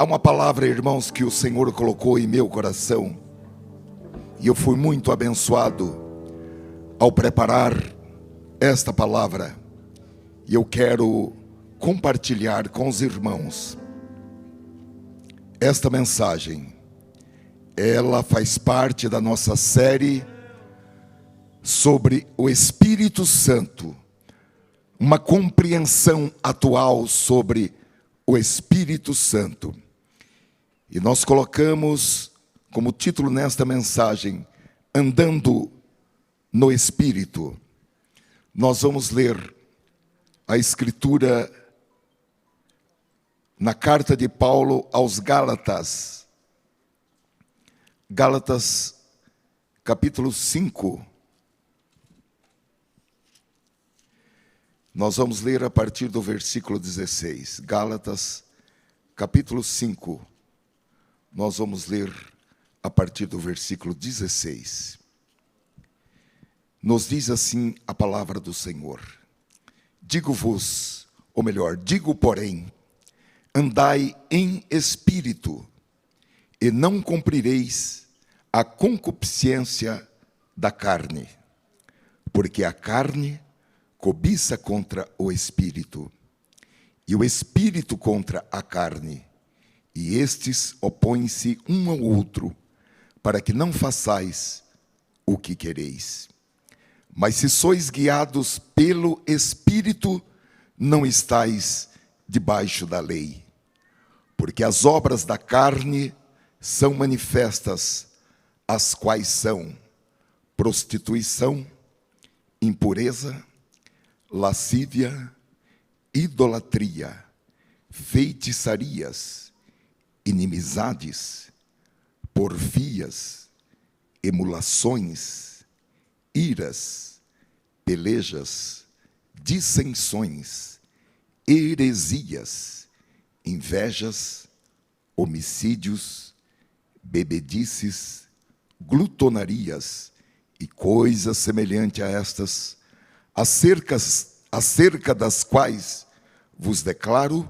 Há uma palavra, irmãos, que o Senhor colocou em meu coração, e eu fui muito abençoado ao preparar esta palavra, e eu quero compartilhar com os irmãos esta mensagem. Ela faz parte da nossa série sobre o Espírito Santo, uma compreensão atual sobre o Espírito Santo. E nós colocamos como título nesta mensagem, Andando no Espírito. Nós vamos ler a Escritura na carta de Paulo aos Gálatas. Gálatas, capítulo 5. Nós vamos ler a partir do versículo 16. Gálatas, capítulo 5. Nós vamos ler a partir do versículo 16. Nos diz assim a palavra do Senhor: Digo-vos, ou melhor, digo porém, andai em espírito, e não cumprireis a concupiscência da carne, porque a carne cobiça contra o espírito, e o espírito contra a carne, e estes opõem-se um ao outro, para que não façais o que quereis. Mas se sois guiados pelo Espírito, não estais debaixo da lei. Porque as obras da carne são manifestas, as quais são prostituição, impureza, lascívia, idolatria, feitiçarias, inimizades, porfias, emulações, iras, pelejas, dissensões, heresias, invejas, homicídios, bebedices, glutonarias e coisas semelhantes a estas, acerca das quais vos declaro,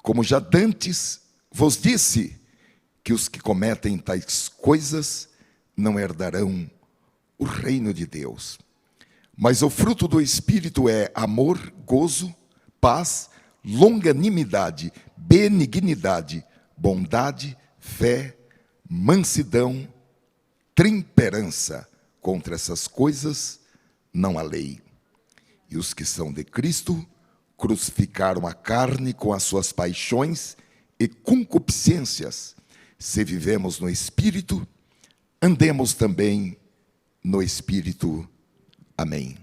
como já dantes vos disse, que os que cometem tais coisas não herdarão o reino de Deus. Mas o fruto do Espírito é amor, gozo, paz, longanimidade, benignidade, bondade, fé, mansidão, temperança. Contra essas coisas não há lei. E os que são de Cristo crucificaram a carne com as suas paixões e concupiscências. Se vivemos no Espírito, andemos também no Espírito. Amém.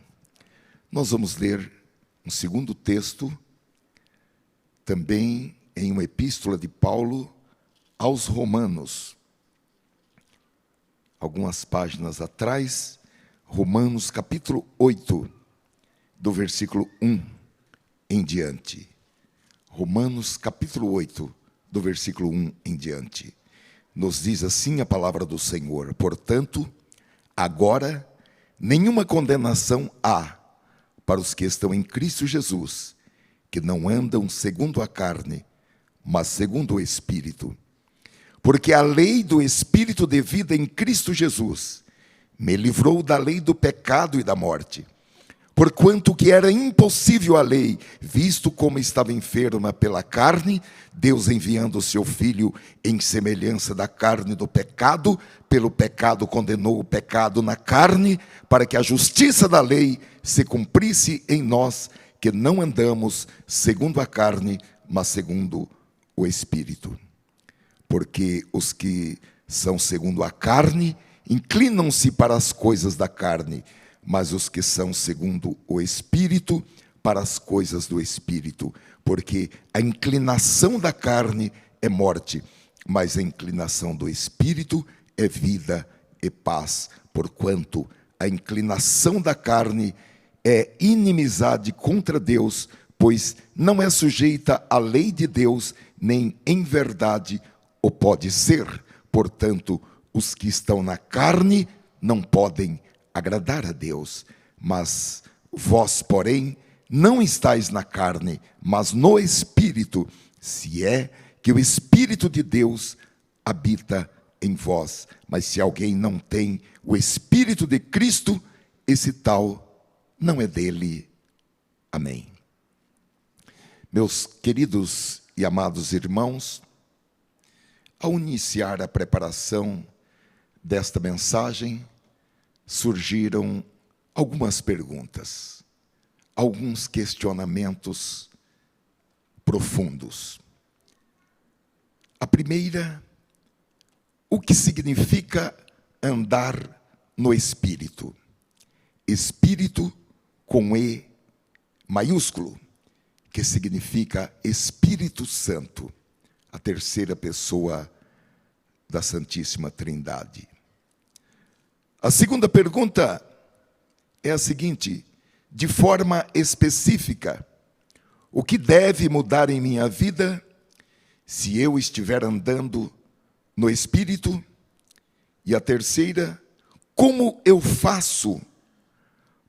Nós vamos ler um segundo texto, também em uma epístola de Paulo aos Romanos. Algumas páginas atrás, Romanos capítulo 8, do versículo 1 em diante. Romanos capítulo 8, do versículo 1 em diante. Nos diz assim a palavra do Senhor: Portanto, agora nenhuma condenação há para os que estão em Cristo Jesus, que não andam segundo a carne, mas segundo o Espírito. Porque a lei do Espírito de vida em Cristo Jesus me livrou da lei do pecado e da morte. Porquanto que era impossível a lei, visto como estava enferma pela carne, Deus enviando o seu Filho em semelhança da carne do pecado, pelo pecado condenou o pecado na carne, para que a justiça da lei se cumprisse em nós, que não andamos segundo a carne, mas segundo o Espírito. Porque os que são segundo a carne, inclinam-se para as coisas da carne, mas os que são segundo o Espírito, para as coisas do Espírito. Porque a inclinação da carne é morte, mas a inclinação do Espírito é vida e paz. Porquanto a inclinação da carne é inimizade contra Deus, pois não é sujeita à lei de Deus, nem em verdade o pode ser. Portanto, os que estão na carne não podem agradar a Deus. Mas vós, porém, não estáis na carne, mas no Espírito, se é que o Espírito de Deus habita em vós. Mas se alguém não tem o Espírito de Cristo, esse tal não é dele. Amém. Meus queridos e amados irmãos, ao iniciar a preparação desta mensagem, surgiram algumas perguntas, alguns questionamentos profundos. A primeira, o que significa andar no Espírito? Espírito com E maiúsculo, que significa Espírito Santo, a terceira pessoa da Santíssima Trindade. A segunda pergunta é a seguinte: de forma específica, o que deve mudar em minha vida se eu estiver andando no Espírito? E a terceira, como eu faço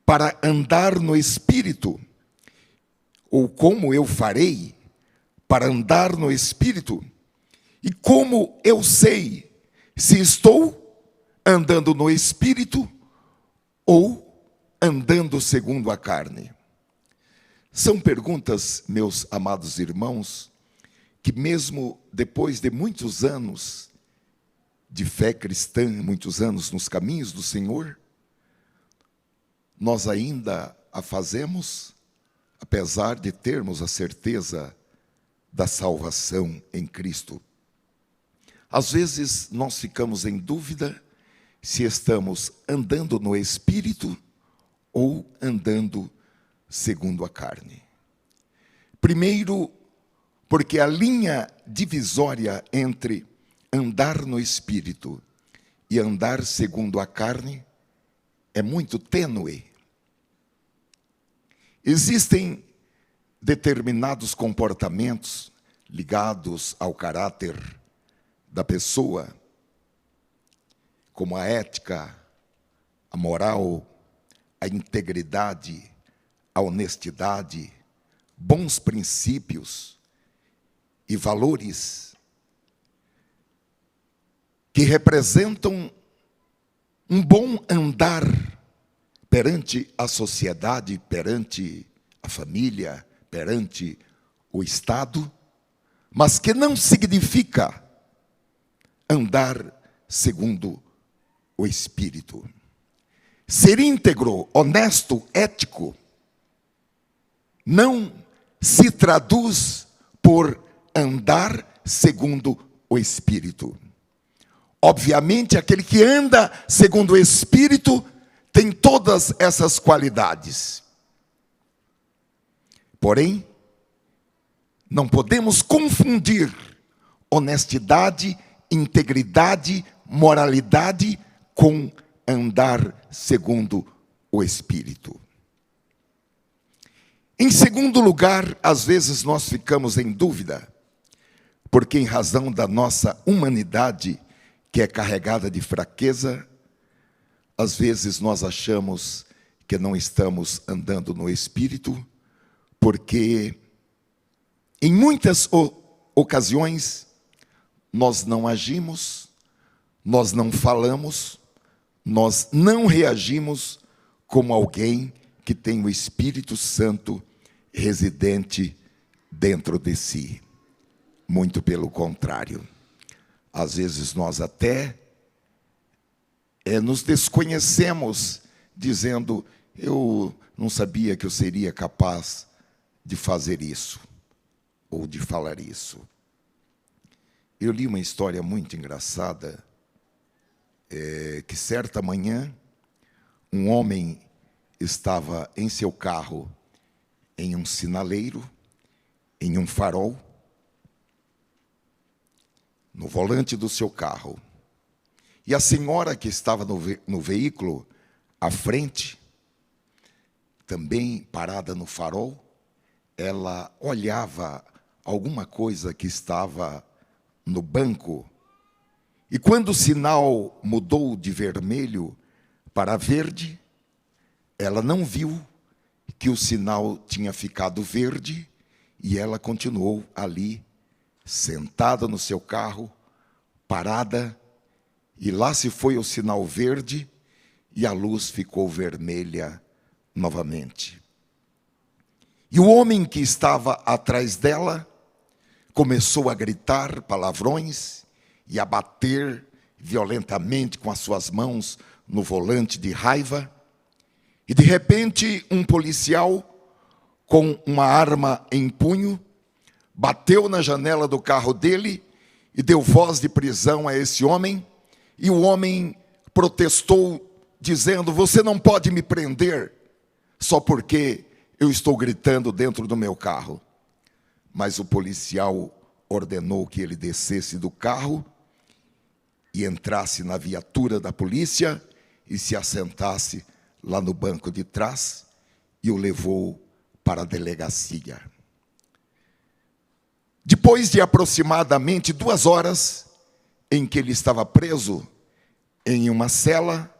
para andar no Espírito? Ou como eu farei para andar no Espírito? E como eu sei se estou andando no Espírito ou andando segundo a carne? São perguntas, meus amados irmãos, que mesmo depois de muitos anos de fé cristã, muitos anos nos caminhos do Senhor, nós ainda a fazemos, apesar de termos a certeza da salvação em Cristo. Às vezes nós ficamos em dúvida se estamos andando no Espírito ou andando segundo a carne. Primeiro, porque a linha divisória entre andar no Espírito e andar segundo a carne é muito tênue. Existem determinados comportamentos ligados ao caráter da pessoa, como a ética, a moral, a integridade, a honestidade, bons princípios e valores que representam um bom andar perante a sociedade, perante a família, perante o Estado, mas que não significa andar segundo o Espírito. Ser íntegro, honesto, ético, não se traduz por andar segundo o Espírito. Obviamente, aquele que anda segundo o Espírito tem todas essas qualidades. Porém, não podemos confundir honestidade, integridade, moralidade com andar segundo o Espírito. Em segundo lugar, às vezes nós ficamos em dúvida, porque em razão da nossa humanidade, que é carregada de fraqueza, às vezes nós achamos que não estamos andando no Espírito, porque em muitas ocasiões nós não agimos, nós não falamos, nós não reagimos como alguém que tem o Espírito Santo residente dentro de si. Muito pelo contrário. Às vezes nós até nos desconhecemos, dizendo: eu não sabia que eu seria capaz de fazer isso, ou de falar isso. Eu li uma história muito engraçada, que certa manhã, um homem estava em seu carro, em um sinaleiro, em um farol, no volante do seu carro. E a senhora que estava no veículo à frente, também parada no farol, ela olhava alguma coisa que estava no banco. E quando o sinal mudou de vermelho para verde, ela não viu que o sinal tinha ficado verde e ela continuou ali, sentada no seu carro, parada, e lá se foi o sinal verde e a luz ficou vermelha novamente. E o homem que estava atrás dela começou a gritar palavrões e a bater violentamente com as suas mãos no volante de raiva. E de repente um policial com uma arma em punho bateu na janela do carro dele e deu voz de prisão a esse homem. E o homem protestou dizendo: você não pode me prender só porque eu estou gritando dentro do meu carro. Mas o policial ordenou que ele descesse do carro e entrasse na viatura da polícia e se assentasse lá no banco de trás e o levou para a delegacia. Depois de aproximadamente 2 horas em que ele estava preso em uma cela,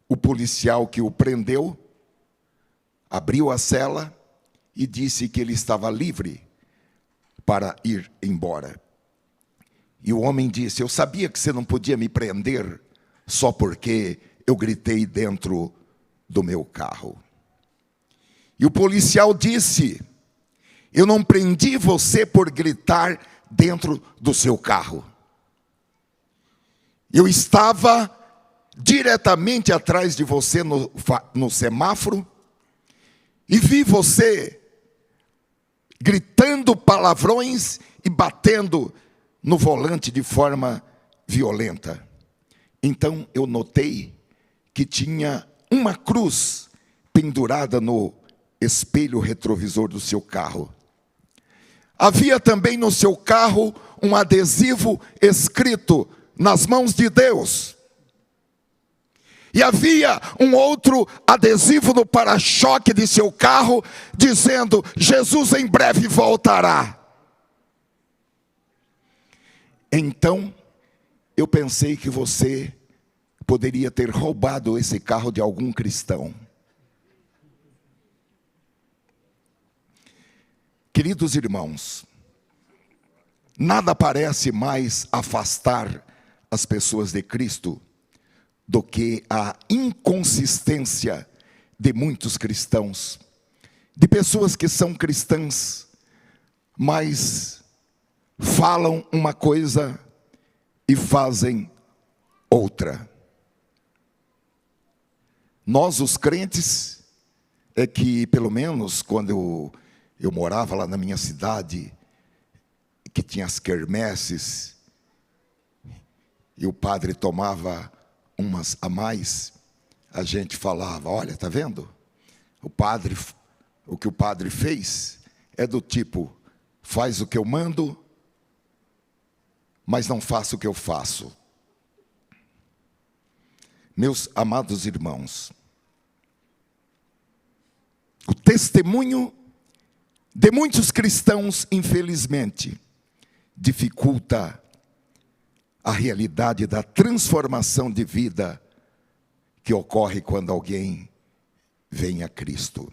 o policial que o prendeu abriu a cela e disse que ele estava livre para ir embora. E o homem disse: eu sabia que você não podia me prender só porque eu gritei dentro do meu carro. E o policial disse: eu não prendi você por gritar dentro do seu carro. Eu estava diretamente atrás de você no semáforo e vi você gritando palavrões e batendo no volante de forma violenta. Então eu notei que tinha uma cruz pendurada no espelho retrovisor do seu carro. Havia também no seu carro um adesivo escrito: nas mãos de Deus. E havia um outro adesivo no para-choque de seu carro dizendo: Jesus em breve voltará. Então eu pensei que você poderia ter roubado esse carro de algum cristão. Queridos irmãos, nada parece mais afastar as pessoas de Cristo do que a inconsistência de muitos cristãos, de pessoas que são cristãs, mas falam uma coisa e fazem outra. Nós, os crentes, é que pelo menos quando eu morava lá na minha cidade, que tinha as quermesses, e o padre tomava umas a mais, a gente falava: olha, tá vendo? O que o padre fez é do tipo: faz o que eu mando, mas não faça o que eu faço. Meus amados irmãos, o testemunho de muitos cristãos, infelizmente, dificulta a realidade da transformação de vida que ocorre quando alguém vem a Cristo.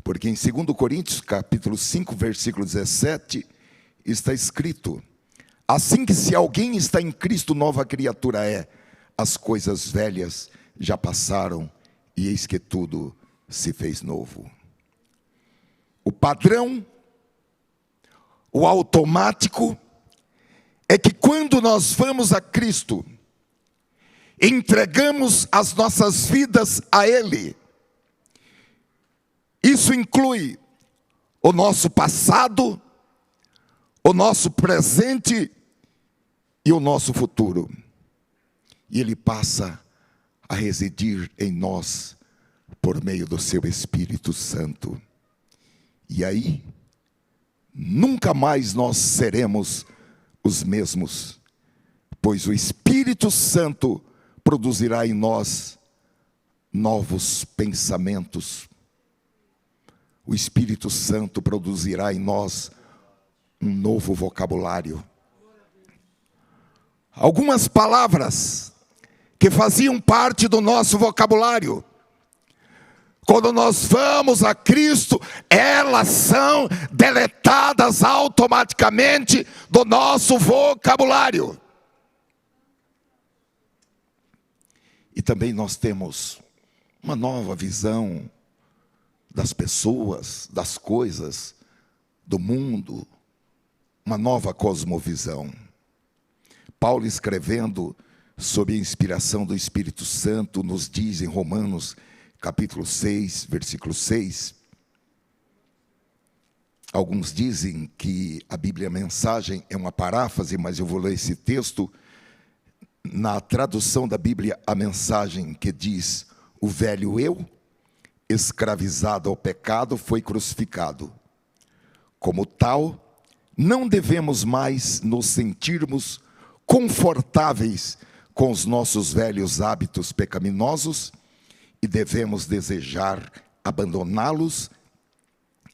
Porque em 2 Coríntios, capítulo 5, versículo 17, está escrito: assim que se alguém está em Cristo, nova criatura é, as coisas velhas já passaram e eis que tudo se fez novo. O padrão, o automático, é que quando nós vamos a Cristo, entregamos as nossas vidas a Ele. Isso inclui o nosso passado, o nosso presente e o nosso futuro. E Ele passa a residir em nós por meio do seu Espírito Santo. E aí, nunca mais nós seremos os mesmos, pois o Espírito Santo produzirá em nós novos pensamentos. O Espírito Santo produzirá em nós um novo vocabulário. Algumas palavras que faziam parte do nosso vocabulário, Quando nós vamos a Cristo, elas são deletadas automaticamente do nosso vocabulário. E também nós temos uma nova visão das pessoas, das coisas, do mundo, uma nova cosmovisão. Paulo, escrevendo sob a inspiração do Espírito Santo, nos diz em Romanos capítulo 6, versículo 6. Alguns dizem que a Bíblia Mensagem é uma paráfrase, mas eu vou ler esse texto na tradução da Bíblia, a Mensagem, que diz: o velho eu, escravizado ao pecado, foi crucificado. Como tal, não devemos mais nos sentirmos confortáveis com os nossos velhos hábitos pecaminosos e devemos desejar abandoná-los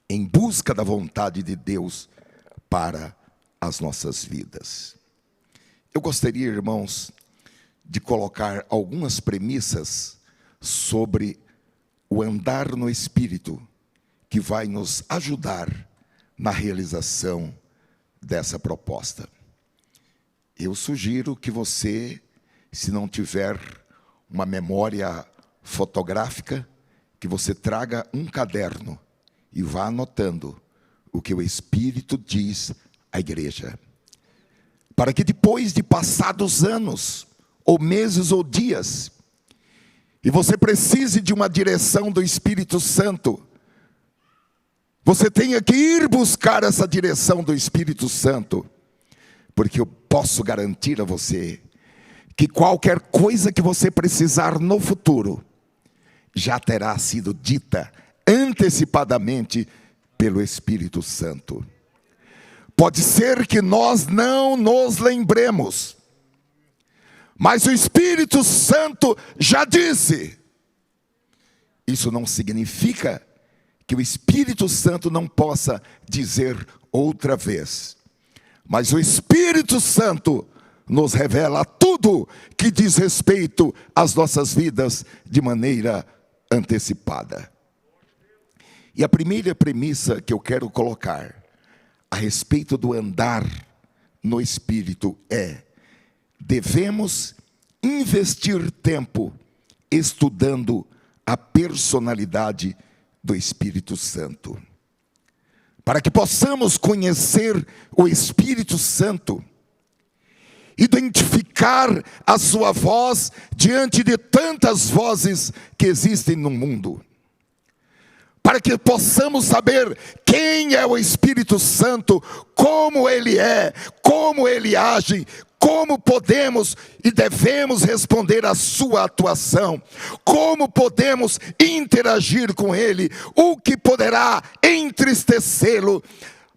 em busca da vontade de Deus para as nossas vidas. Eu gostaria, irmãos, de colocar algumas premissas sobre o andar no Espírito, que vai nos ajudar na realização dessa proposta. Eu sugiro que você, se não tiver uma memória fotográfica, que você traga um caderno e vá anotando o que o Espírito diz à igreja. Para que depois de passados anos, ou meses ou dias, e você precise de uma direção do Espírito Santo, você tenha que ir buscar essa direção do Espírito Santo, porque eu posso garantir a você que qualquer coisa que você precisar no futuro já terá sido dita antecipadamente pelo Espírito Santo. Pode ser que nós não nos lembremos, mas o Espírito Santo já disse. Isso não significa que o Espírito Santo não possa dizer outra vez. Mas o Espírito Santo nos revela tudo que diz respeito às nossas vidas de maneira antecipada. E a primeira premissa que eu quero colocar a respeito do andar no Espírito é: devemos investir tempo estudando a personalidade do Espírito Santo. Para que possamos conhecer o Espírito Santo, identificar a sua voz diante de tantas vozes que existem no mundo. Para que possamos saber quem é o Espírito Santo, como ele é, como ele age, como podemos e devemos responder à sua atuação, como podemos interagir com ele, o que poderá entristecê-lo,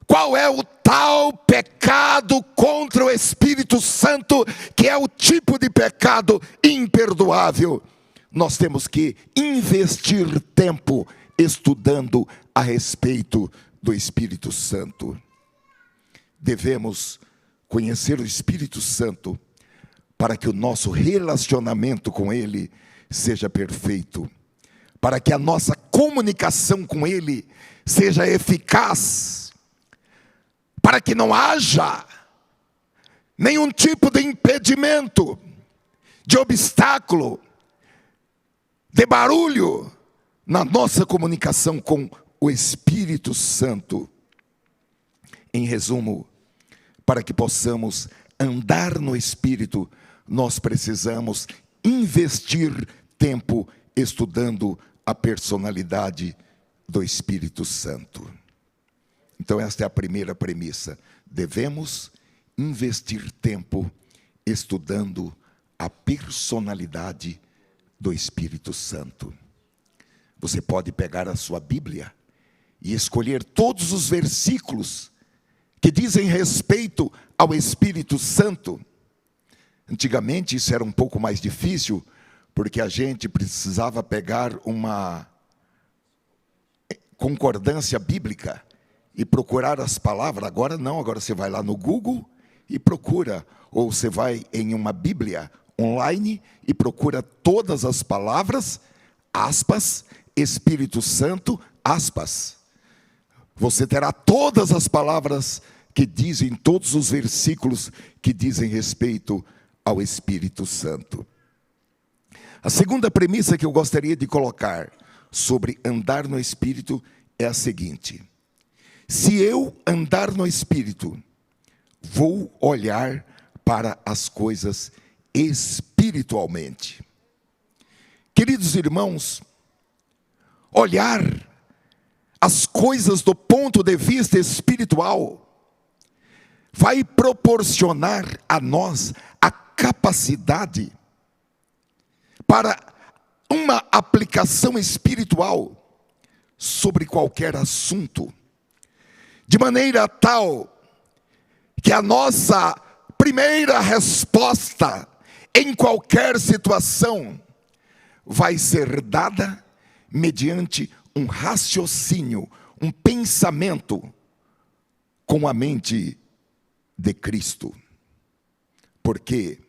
qual é o tal pecado contra o Espírito Santo, que é o tipo de pecado imperdoável. Nós temos que investir tempo estudando a respeito do Espírito Santo. Devemos conhecer o Espírito Santo para que o nosso relacionamento com ele seja perfeito, para que a nossa comunicação com ele seja eficaz, para que não haja nenhum tipo de impedimento, de obstáculo, de barulho na nossa comunicação com o Espírito Santo. Em resumo, para que possamos andar no Espírito, nós precisamos investir tempo estudando a personalidade do Espírito Santo. Então esta é a primeira premissa. Devemos investir tempo estudando a personalidade do Espírito Santo. Você pode pegar a sua Bíblia e escolher todos os versículos que dizem respeito ao Espírito Santo. Antigamente isso era um pouco mais difícil, porque a gente precisava pegar uma concordância bíblica e procurar as palavras. Agora não, agora você vai lá no Google e procura, ou você vai em uma Bíblia online e procura todas as palavras, aspas, Espírito Santo, aspas. Você terá todas as palavras que dizem, todos os versículos que dizem respeito ao Espírito Santo. A segunda premissa que eu gostaria de colocar sobre andar no Espírito é a seguinte: se eu andar no Espírito, vou olhar para as coisas espiritualmente. Queridos irmãos, olhar as coisas do ponto de vista espiritual vai proporcionar a nós a capacidade para uma aplicação espiritual sobre qualquer assunto, de maneira tal que a nossa primeira resposta em qualquer situação vai ser dada mediante um raciocínio, um pensamento com a mente de Cristo. Porque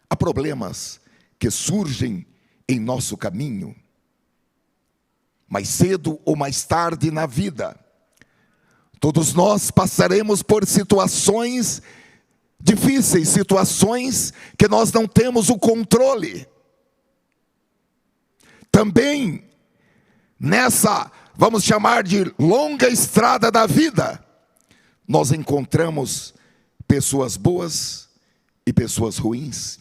há problemas que surgem em nosso caminho, mais cedo ou mais tarde na vida. Todos nós passaremos por situações difíceis, situações que nós não temos o controle. Também nessa, vamos chamar de longa estrada da vida, nós encontramos pessoas boas e pessoas ruins.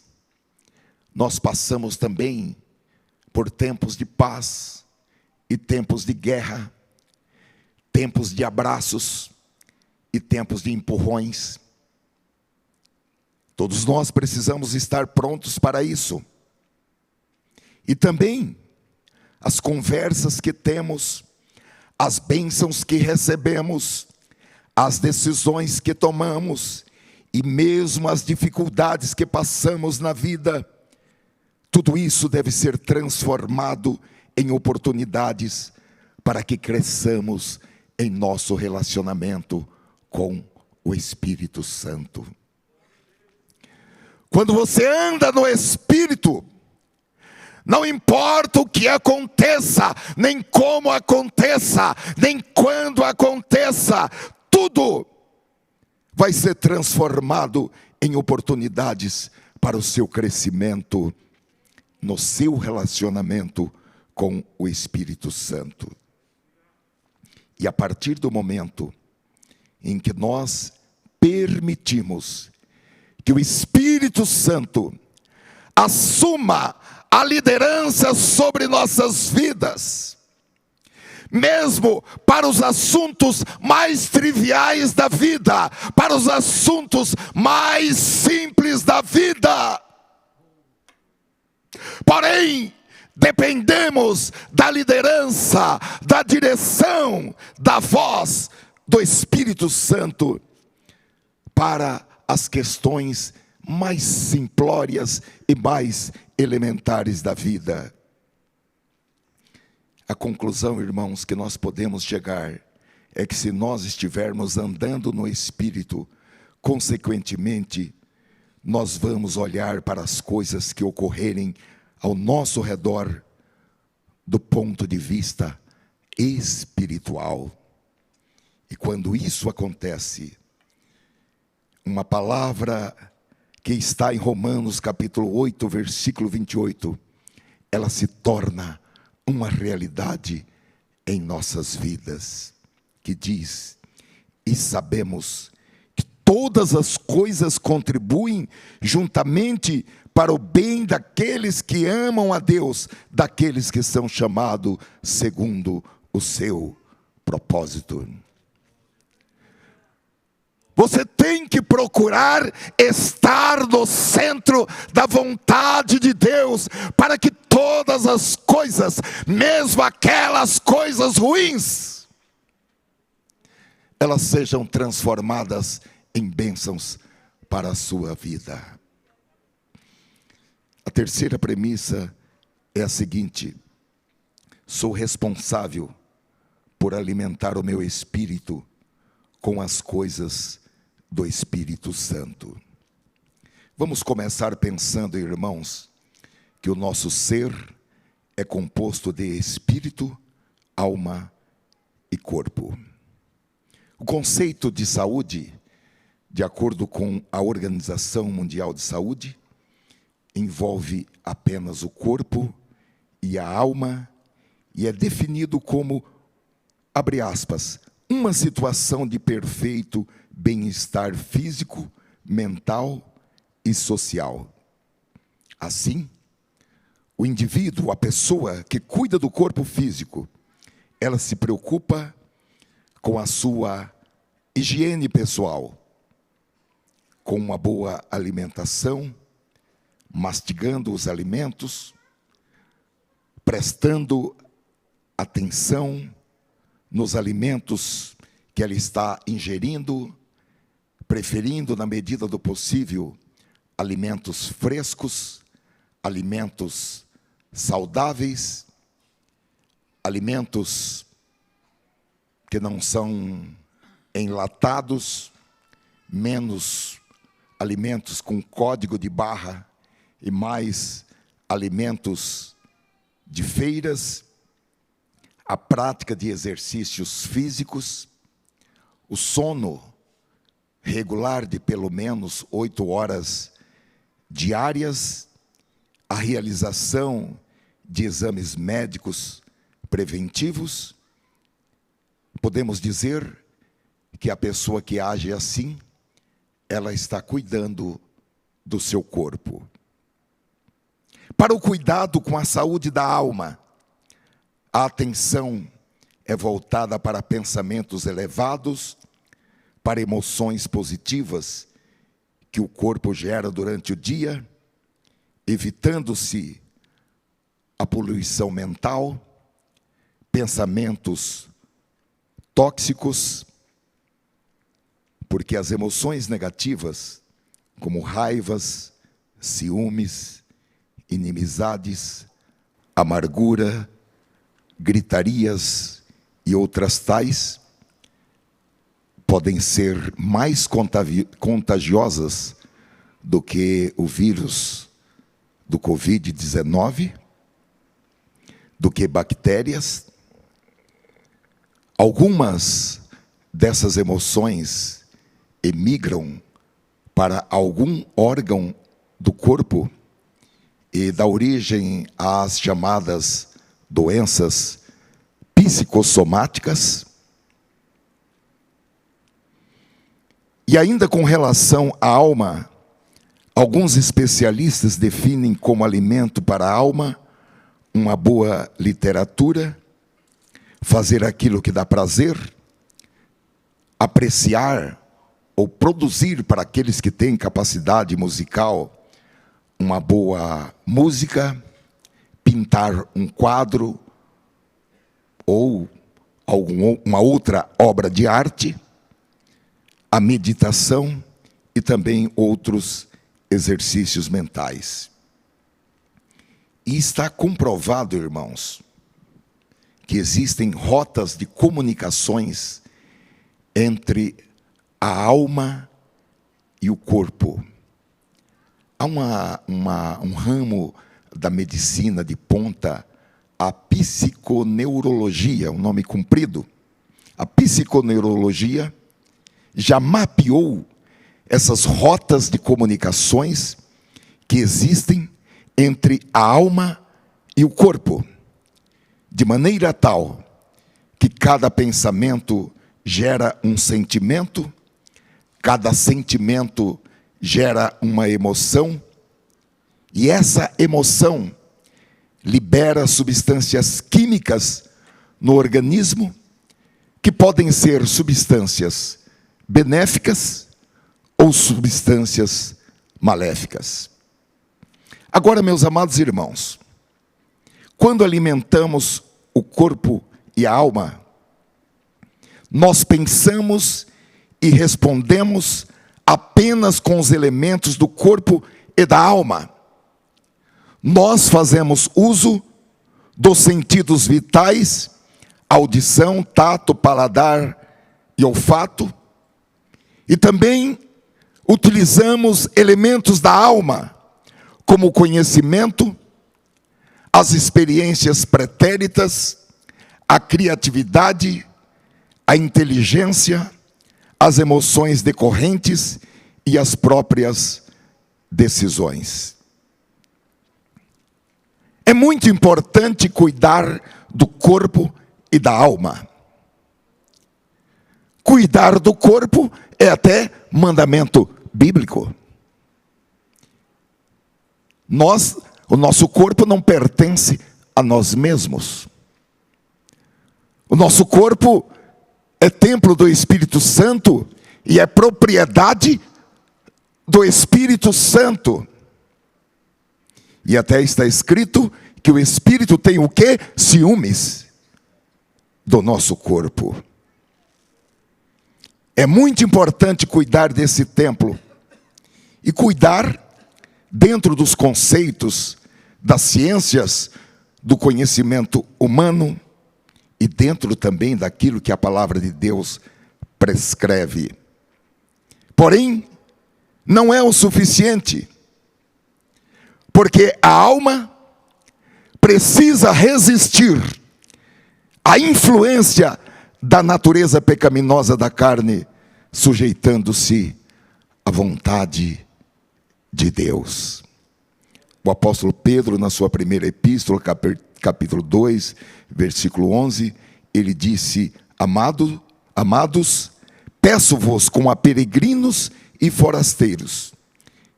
Nós passamos também por tempos de paz e tempos de guerra, tempos de abraços e tempos de empurrões. Todos nós precisamos estar prontos para isso. E também as conversas que temos, as bênçãos que recebemos, as decisões que tomamos e mesmo as dificuldades que passamos na vida, tudo isso deve ser transformado em oportunidades para que cresçamos em nosso relacionamento com o Espírito Santo. Quando você anda no Espírito, não importa o que aconteça, nem como aconteça, nem quando aconteça, tudo vai ser transformado em oportunidades para o seu crescimento no seu relacionamento com o Espírito Santo. E a partir do momento em que nós permitimos que o Espírito Santo assuma a liderança sobre nossas vidas, mesmo para os assuntos mais triviais da vida, para os assuntos mais simples da vida. Porém, dependemos da liderança, da direção, da voz do Espírito Santo para as questões mais simplórias e mais elementares da vida. A conclusão, irmãos, que nós podemos chegar é que se nós estivermos andando no Espírito, consequentemente, nós vamos olhar para as coisas que ocorrerem ao nosso redor do ponto de vista espiritual. E quando isso acontece, uma palavra que está em Romanos capítulo 8, versículo 28, ela se torna uma realidade em nossas vidas, que diz: e sabemos que todas as coisas contribuem juntamente para o bem daqueles que amam a Deus, daqueles que são chamados segundo o seu propósito. Você tem que procurar estar no centro da vontade de Deus, para que todas as coisas, mesmo aquelas coisas ruins, elas sejam transformadas em bênçãos para a sua vida. A terceira premissa é a seguinte: sou responsável por alimentar o meu espírito com as coisas do Espírito Santo. Vamos começar pensando, irmãos, que o nosso ser é composto de espírito, alma e corpo. O conceito de saúde, de acordo com a Organização Mundial de Saúde, envolve apenas o corpo e a alma e é definido como, abre aspas, uma situação de perfeito bem-estar físico, mental e social. Assim, o indivíduo, a pessoa que cuida do corpo físico, ela se preocupa com a sua higiene pessoal, com uma boa alimentação, mastigando os alimentos, prestando atenção nos alimentos que ela está ingerindo, preferindo, na medida do possível, alimentos frescos, alimentos saudáveis, alimentos que não são enlatados, menos alimentos com código de barra e mais alimentos de feiras, a prática de exercícios físicos, o sono regular de pelo menos 8 horas diárias, a realização de exames médicos preventivos. Podemos dizer que a pessoa que age assim, ela está cuidando do seu corpo. Para o cuidado com a saúde da alma, a atenção é voltada para pensamentos elevados, para emoções positivas que o corpo gera durante o dia, evitando-se a poluição mental, pensamentos tóxicos, porque as emoções negativas, como raivas, ciúmes, inimizades, amargura, gritarias e outras tais, podem ser mais contagiosas do que o vírus do Covid-19, do que bactérias. Algumas dessas emoções emigram para algum órgão do corpo e dá origem às chamadas doenças psicossomáticas. E ainda com relação à alma, alguns especialistas definem como alimento para a alma uma boa literatura, fazer aquilo que dá prazer, apreciar ou produzir para aqueles que têm capacidade musical uma boa música, pintar um quadro ou uma outra obra de arte, a meditação e também outros exercícios mentais. E está comprovado, irmãos, que existem rotas de comunicações entre a alma e o corpo. Há um ramo da medicina de ponta, a psiconeurologia, um nome comprido. A psiconeurologia já mapeou essas rotas de comunicações que existem entre a alma e o corpo, de maneira tal que cada pensamento gera um sentimento, cada sentimento gera uma emoção, e essa emoção libera substâncias químicas no organismo, que podem ser substâncias benéficas ou substâncias maléficas. Agora, meus amados irmãos, quando alimentamos o corpo e a alma, nós pensamos e respondemos apenas com os elementos do corpo e da alma. Nós fazemos uso dos sentidos vitais, audição, tato, paladar e olfato, e também utilizamos elementos da alma, como o conhecimento, as experiências pretéritas, a criatividade, a inteligência, as emoções decorrentes e as próprias decisões. É muito importante cuidar do corpo e da alma. Cuidar do corpo é até mandamento bíblico. O nosso corpo não pertence a nós mesmos. O nosso corpo é templo do Espírito Santo e é propriedade do Espírito Santo. E até está escrito que o Espírito tem o quê? Ciúmes do nosso corpo. É muito importante cuidar desse templo. E cuidar dentro dos conceitos das ciências, do conhecimento humano e dentro também daquilo que a palavra de Deus prescreve. Porém, não é o suficiente, porque a alma precisa resistir à influência da natureza pecaminosa da carne, sujeitando-se à vontade de Deus. O apóstolo Pedro, na sua primeira epístola, capítulo 2, versículo 11, ele disse: Amados, peço-vos como a peregrinos e forasteiros,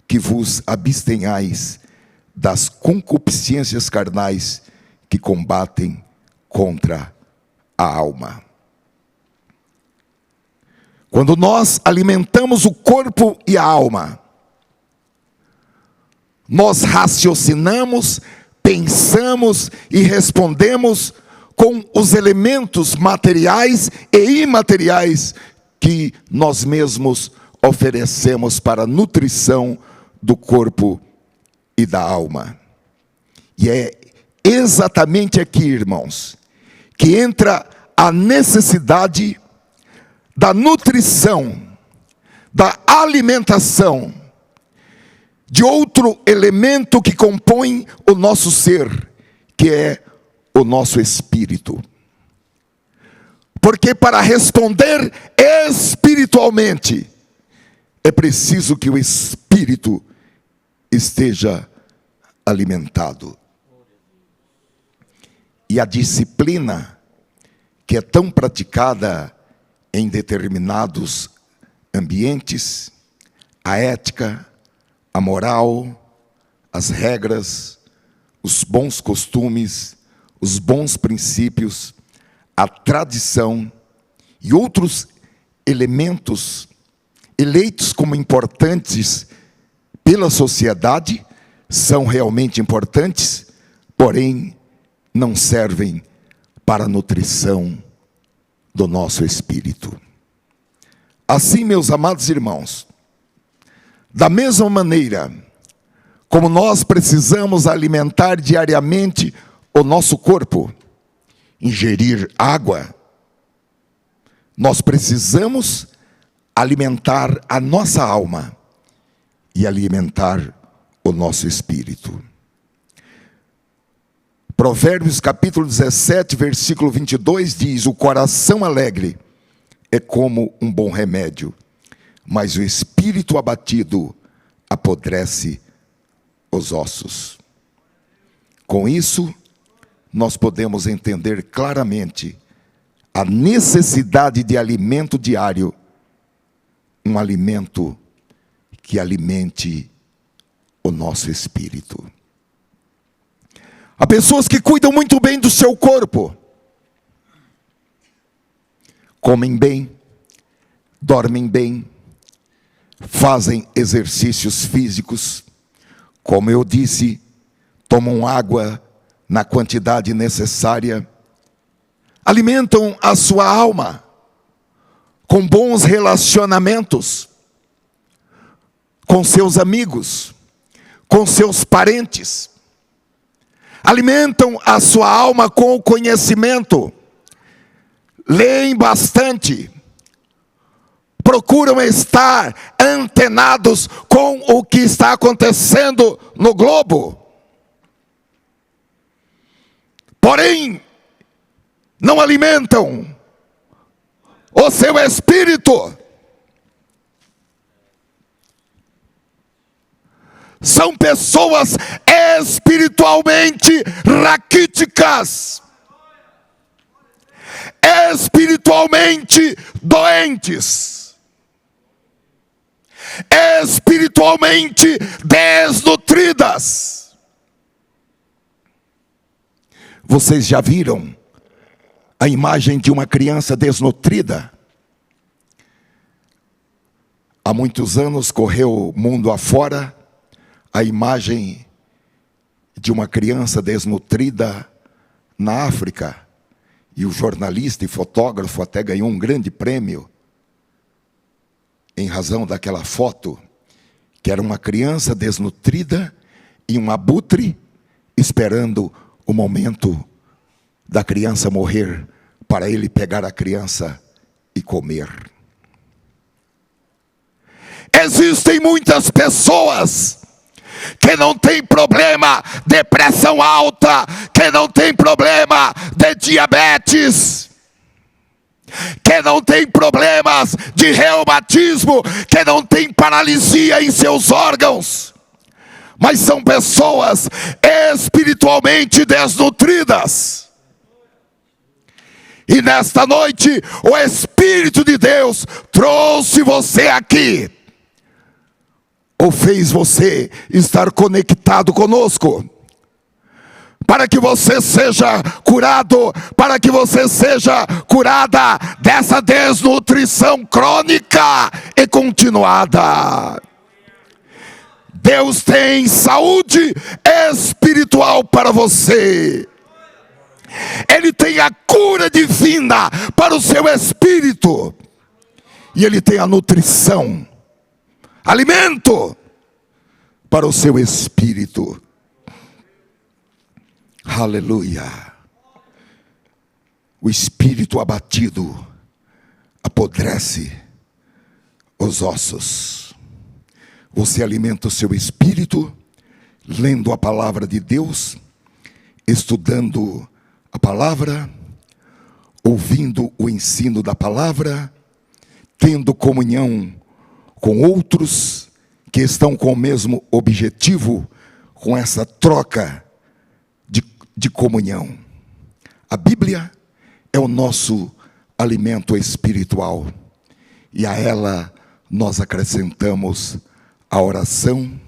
que vos abstenhais das concupiscências carnais que combatem contra a alma. Quando nós alimentamos o corpo e a alma, nós raciocinamos, pensamos e respondemos com os elementos materiais e imateriais que nós mesmos oferecemos para a nutrição do corpo e da alma. E é exatamente aqui, irmãos, que entra a necessidade da nutrição, da alimentação, de outro elemento que compõe o nosso ser, que é o nosso espírito. Porque para responder espiritualmente, é preciso que o espírito esteja alimentado. E a disciplina, que é tão praticada em determinados ambientes, a ética, a moral, as regras, os bons costumes, os bons princípios, a tradição e outros elementos eleitos como importantes pela sociedade, são realmente importantes, porém não servem para a nutrição do nosso espírito. Assim, meus amados irmãos, da mesma maneira como nós precisamos alimentar diariamente o nosso corpo, ingerir água, nós precisamos alimentar a nossa alma e alimentar o nosso espírito. Provérbios capítulo 17, versículo 22 diz: o coração alegre é como um bom remédio, mas o espírito abatido apodrece os ossos. Com isso, nós podemos entender claramente a necessidade de alimento diário, um alimento que alimente o nosso espírito. Há pessoas que cuidam muito bem do seu corpo, comem bem, dormem bem, fazem exercícios físicos, como eu disse, tomam água na quantidade necessária, alimentam a sua alma com bons relacionamentos com seus amigos, com seus parentes, alimentam a sua alma com o conhecimento, leem bastante, procuram estar antenados com o que está acontecendo no globo. porém não alimentam o seu espírito. São pessoas espiritualmente raquíticas, espiritualmente doentes, espiritualmente desnutridas. Vocês já viram a imagem de uma criança desnutrida? Há muitos anos correu mundo afora a imagem de uma criança desnutrida na África. E o jornalista e fotógrafo até ganhou um grande prêmio em razão daquela foto, que era uma criança desnutrida e um abutre esperando o momento da criança morrer para ele pegar a criança e comer. Existem muitas pessoas que não tem problema de pressão alta, que não tem problema de diabetes, que não tem problemas de reumatismo, que não tem paralisia em seus órgãos, mas são pessoas espiritualmente desnutridas. E nesta noite, o Espírito de Deus trouxe você aqui, ou fez você estar conectado conosco, para que você seja curado, para que você seja curada dessa desnutrição crônica e continuada. Deus tem saúde espiritual para você. Ele tem a cura divina para o seu espírito. E Ele tem a nutrição, alimento para o seu espírito. Aleluia. O espírito abatido apodrece os ossos. Você alimenta o seu espírito lendo a palavra de Deus, estudando a palavra, ouvindo o ensino da palavra, tendo comunhão com outros que estão com o mesmo objetivo, com essa troca de comunhão. A Bíblia é o nosso alimento espiritual, e a ela nós acrescentamos a oração,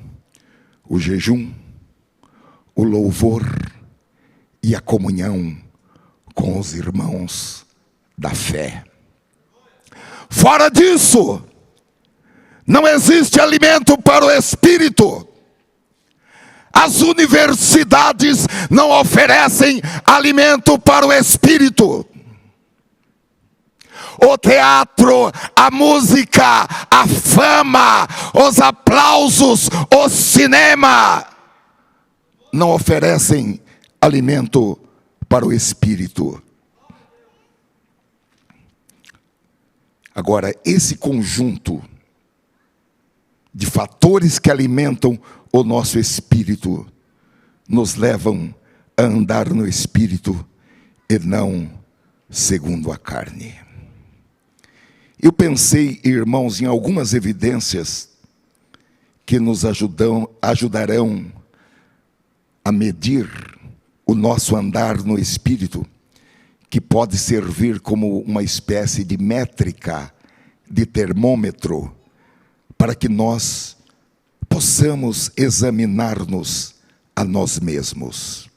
o jejum, o louvor e a comunhão com os irmãos da fé. Fora disso, não existe alimento para o espírito. As universidades não oferecem alimento para o espírito. O teatro, a música, a fama, os aplausos, o cinema não oferecem alimento para o espírito. Agora, esse conjunto de fatores que alimentam o nosso espírito nos levam a andar no espírito e não segundo a carne. Eu pensei, irmãos, em algumas evidências que nos ajudarão a medir o nosso andar no espírito, que pode servir como uma espécie de métrica, de termômetro, para que nós possamos examinar-nos a nós mesmos.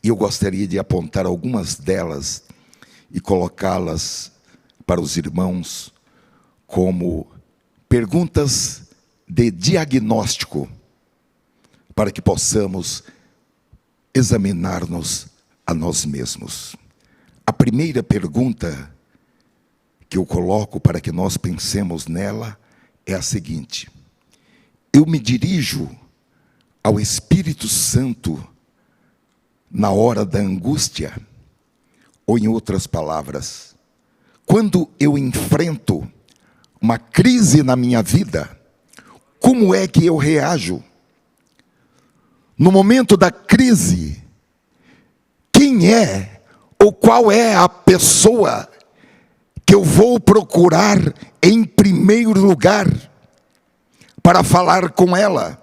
E eu gostaria de apontar algumas delas e colocá-las para os irmãos como perguntas de diagnóstico, para que possamos examinar-nos a nós mesmos. A primeira pergunta que eu coloco para que nós pensemos nela é a seguinte: eu me dirijo ao Espírito Santo na hora da angústia? Ou, em outras palavras, quando eu enfrento uma crise na minha vida, como é que eu reajo? No momento da crise, quem é ou qual é a pessoa que eu vou procurar em primeiro lugar para falar com ela.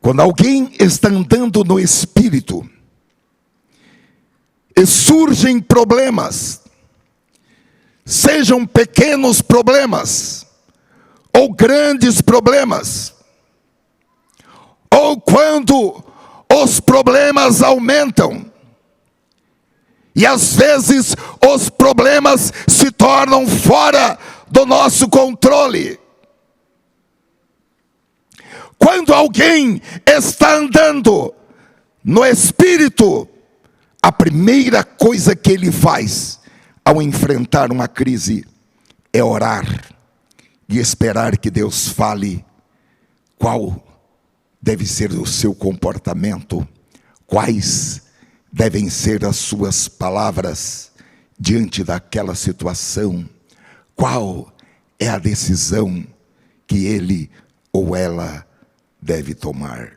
Quando alguém está andando no Espírito e surgem problemas, sejam pequenos problemas ou grandes problemas, ou quando os problemas aumentam, e às vezes os problemas se tornam fora do nosso controle. Quando alguém está andando no Espírito, a primeira coisa que ele faz ao enfrentar uma crise é orar e esperar que Deus fale qual deve ser o seu comportamento, quais devem ser as suas palavras diante daquela situação, qual é a decisão que ele ou ela deve tomar.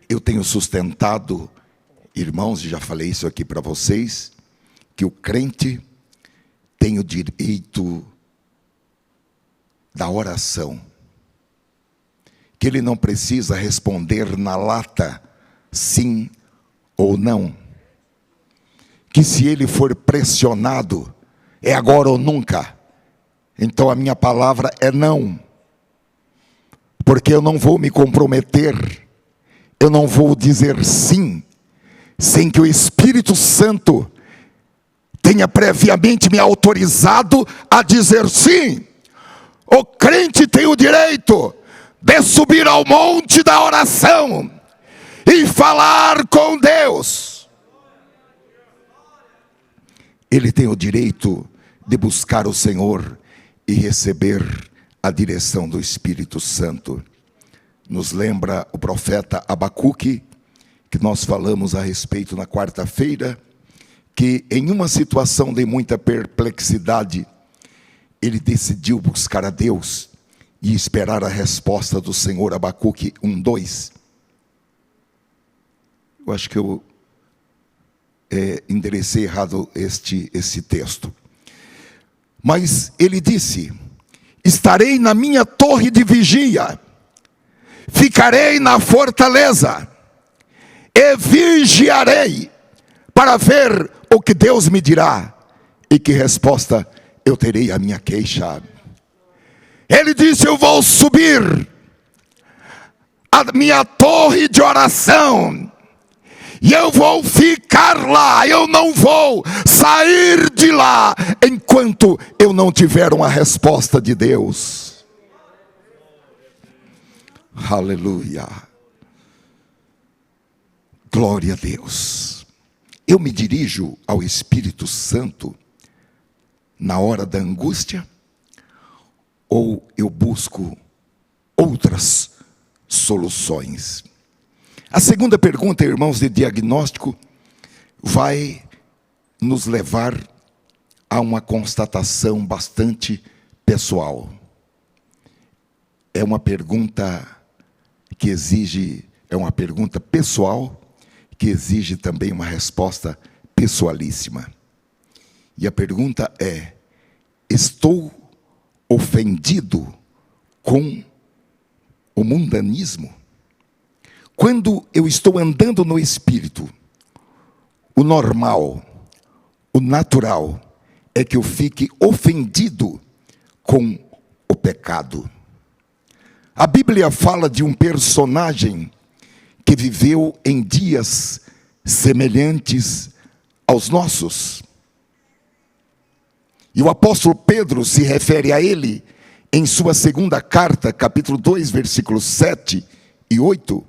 Eu tenho sustentado, irmãos, e já falei isso aqui para vocês, que o crente tem o direito da oração, que ele não precisa responder na lata sim ou não, que se ele for pressionado, é agora ou nunca, então a minha palavra é não, porque eu não vou me comprometer, eu não vou dizer sim, sem que o Espírito Santo tenha previamente me autorizado a dizer sim. O crente tem o direito de subir ao monte da oração e falar com Deus. Ele tem o direito de buscar o Senhor e receber a direção do Espírito Santo. Nos lembra o profeta Abacuque, que nós falamos a respeito na quarta-feira, que em uma situação de muita perplexidade, ele decidiu buscar a Deus e esperar a resposta do Senhor. Abacuque 1:2. Eu acho que eu enderecei errado esse texto. Mas ele disse: estarei na minha torre de vigia, ficarei na fortaleza, e vigiarei para ver o que Deus me dirá, e que resposta eu terei à minha queixa. Ele disse: eu vou subir a minha torre de oração, e eu vou ficar lá, eu não vou sair de lá, enquanto eu não tiver uma resposta de Deus. Aleluia. Glória a Deus. Eu me dirijo ao Espírito Santo na hora da angústia, ou eu busco outras soluções? A segunda pergunta, irmãos, de diagnóstico, vai nos levar a uma constatação bastante pessoal. É uma pergunta que exige, é uma pergunta pessoal, que exige também uma resposta pessoalíssima. E a pergunta é: estou ofendido com o mundanismo? Quando eu estou andando no Espírito, o normal, o natural, é que eu fique ofendido com o pecado. A Bíblia fala de um personagem que viveu em dias semelhantes aos nossos. E o apóstolo Pedro se refere a ele em sua segunda carta, capítulo 2, versículos 7 e 8,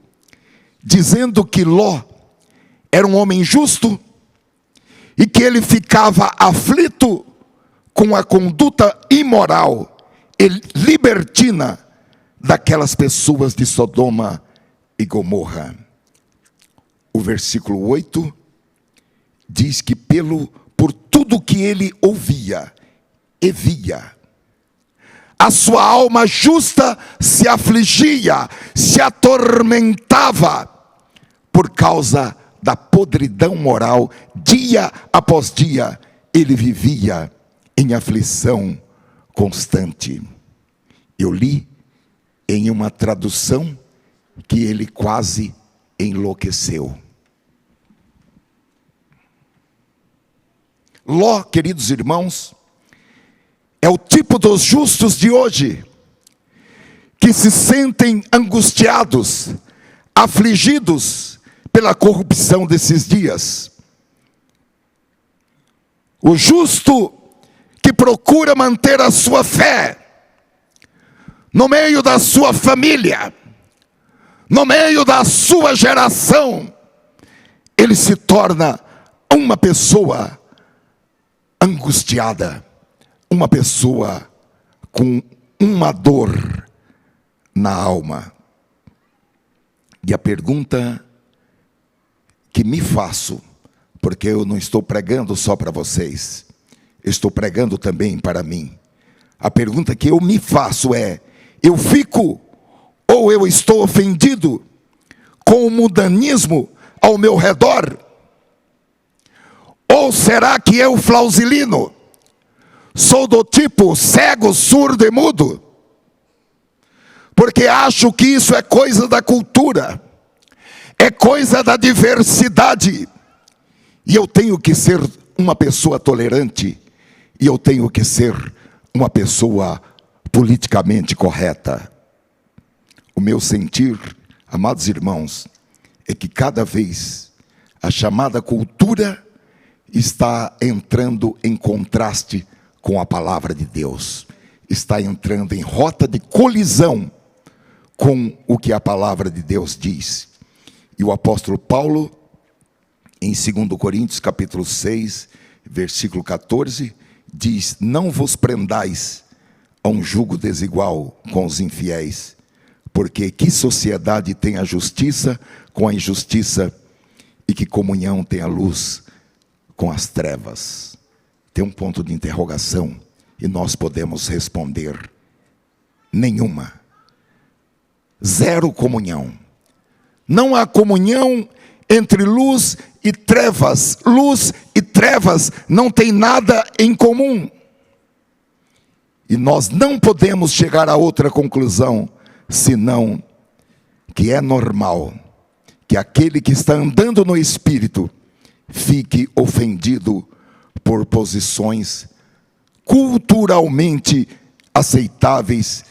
dizendo que Ló era um homem justo e que ele ficava aflito com a conduta imoral e libertina daquelas pessoas de Sodoma e Gomorra. O versículo 8 diz que por tudo que ele ouvia e via, a sua alma justa se afligia, se atormentava, por causa da podridão moral, dia após dia, ele vivia em aflição constante. Eu li em uma tradução que ele quase enlouqueceu. Ló, queridos irmãos, é o tipo dos justos de hoje, que se sentem angustiados, afligidos pela corrupção desses dias. O justo que procura manter a sua fé no meio da sua família, no meio da sua geração, ele se torna uma pessoa angustiada, uma pessoa com uma dor na alma. E a pergunta que me faço, porque eu não estou pregando só para vocês, estou pregando também para mim. A pergunta que eu me faço é: eu fico ou eu estou ofendido com o mundanismo ao meu redor? Ou será que eu, Flausilino, sou do tipo cego, surdo e mudo? Porque acho que isso é coisa da cultura, é coisa da diversidade. E eu tenho que ser uma pessoa tolerante, e eu tenho que ser uma pessoa politicamente correta. O meu sentir, amados irmãos, é que cada vez a chamada cultura está entrando em contraste com a palavra de Deus. Está entrando em rota de colisão com o que a palavra de Deus diz. E o apóstolo Paulo, em 2 Coríntios capítulo 6, versículo 14, diz: não vos prendais a um jugo desigual com os infiéis, porque que sociedade tem a justiça com a injustiça, e que comunhão tem a luz com as trevas? Tem um ponto de interrogação, e nós podemos responder: nenhuma. Zero comunhão. Não há comunhão entre luz e trevas. Luz e trevas não têm nada em comum. E nós não podemos chegar a outra conclusão, senão que é normal que aquele que está andando no Espírito fique ofendido por posições culturalmente aceitáveis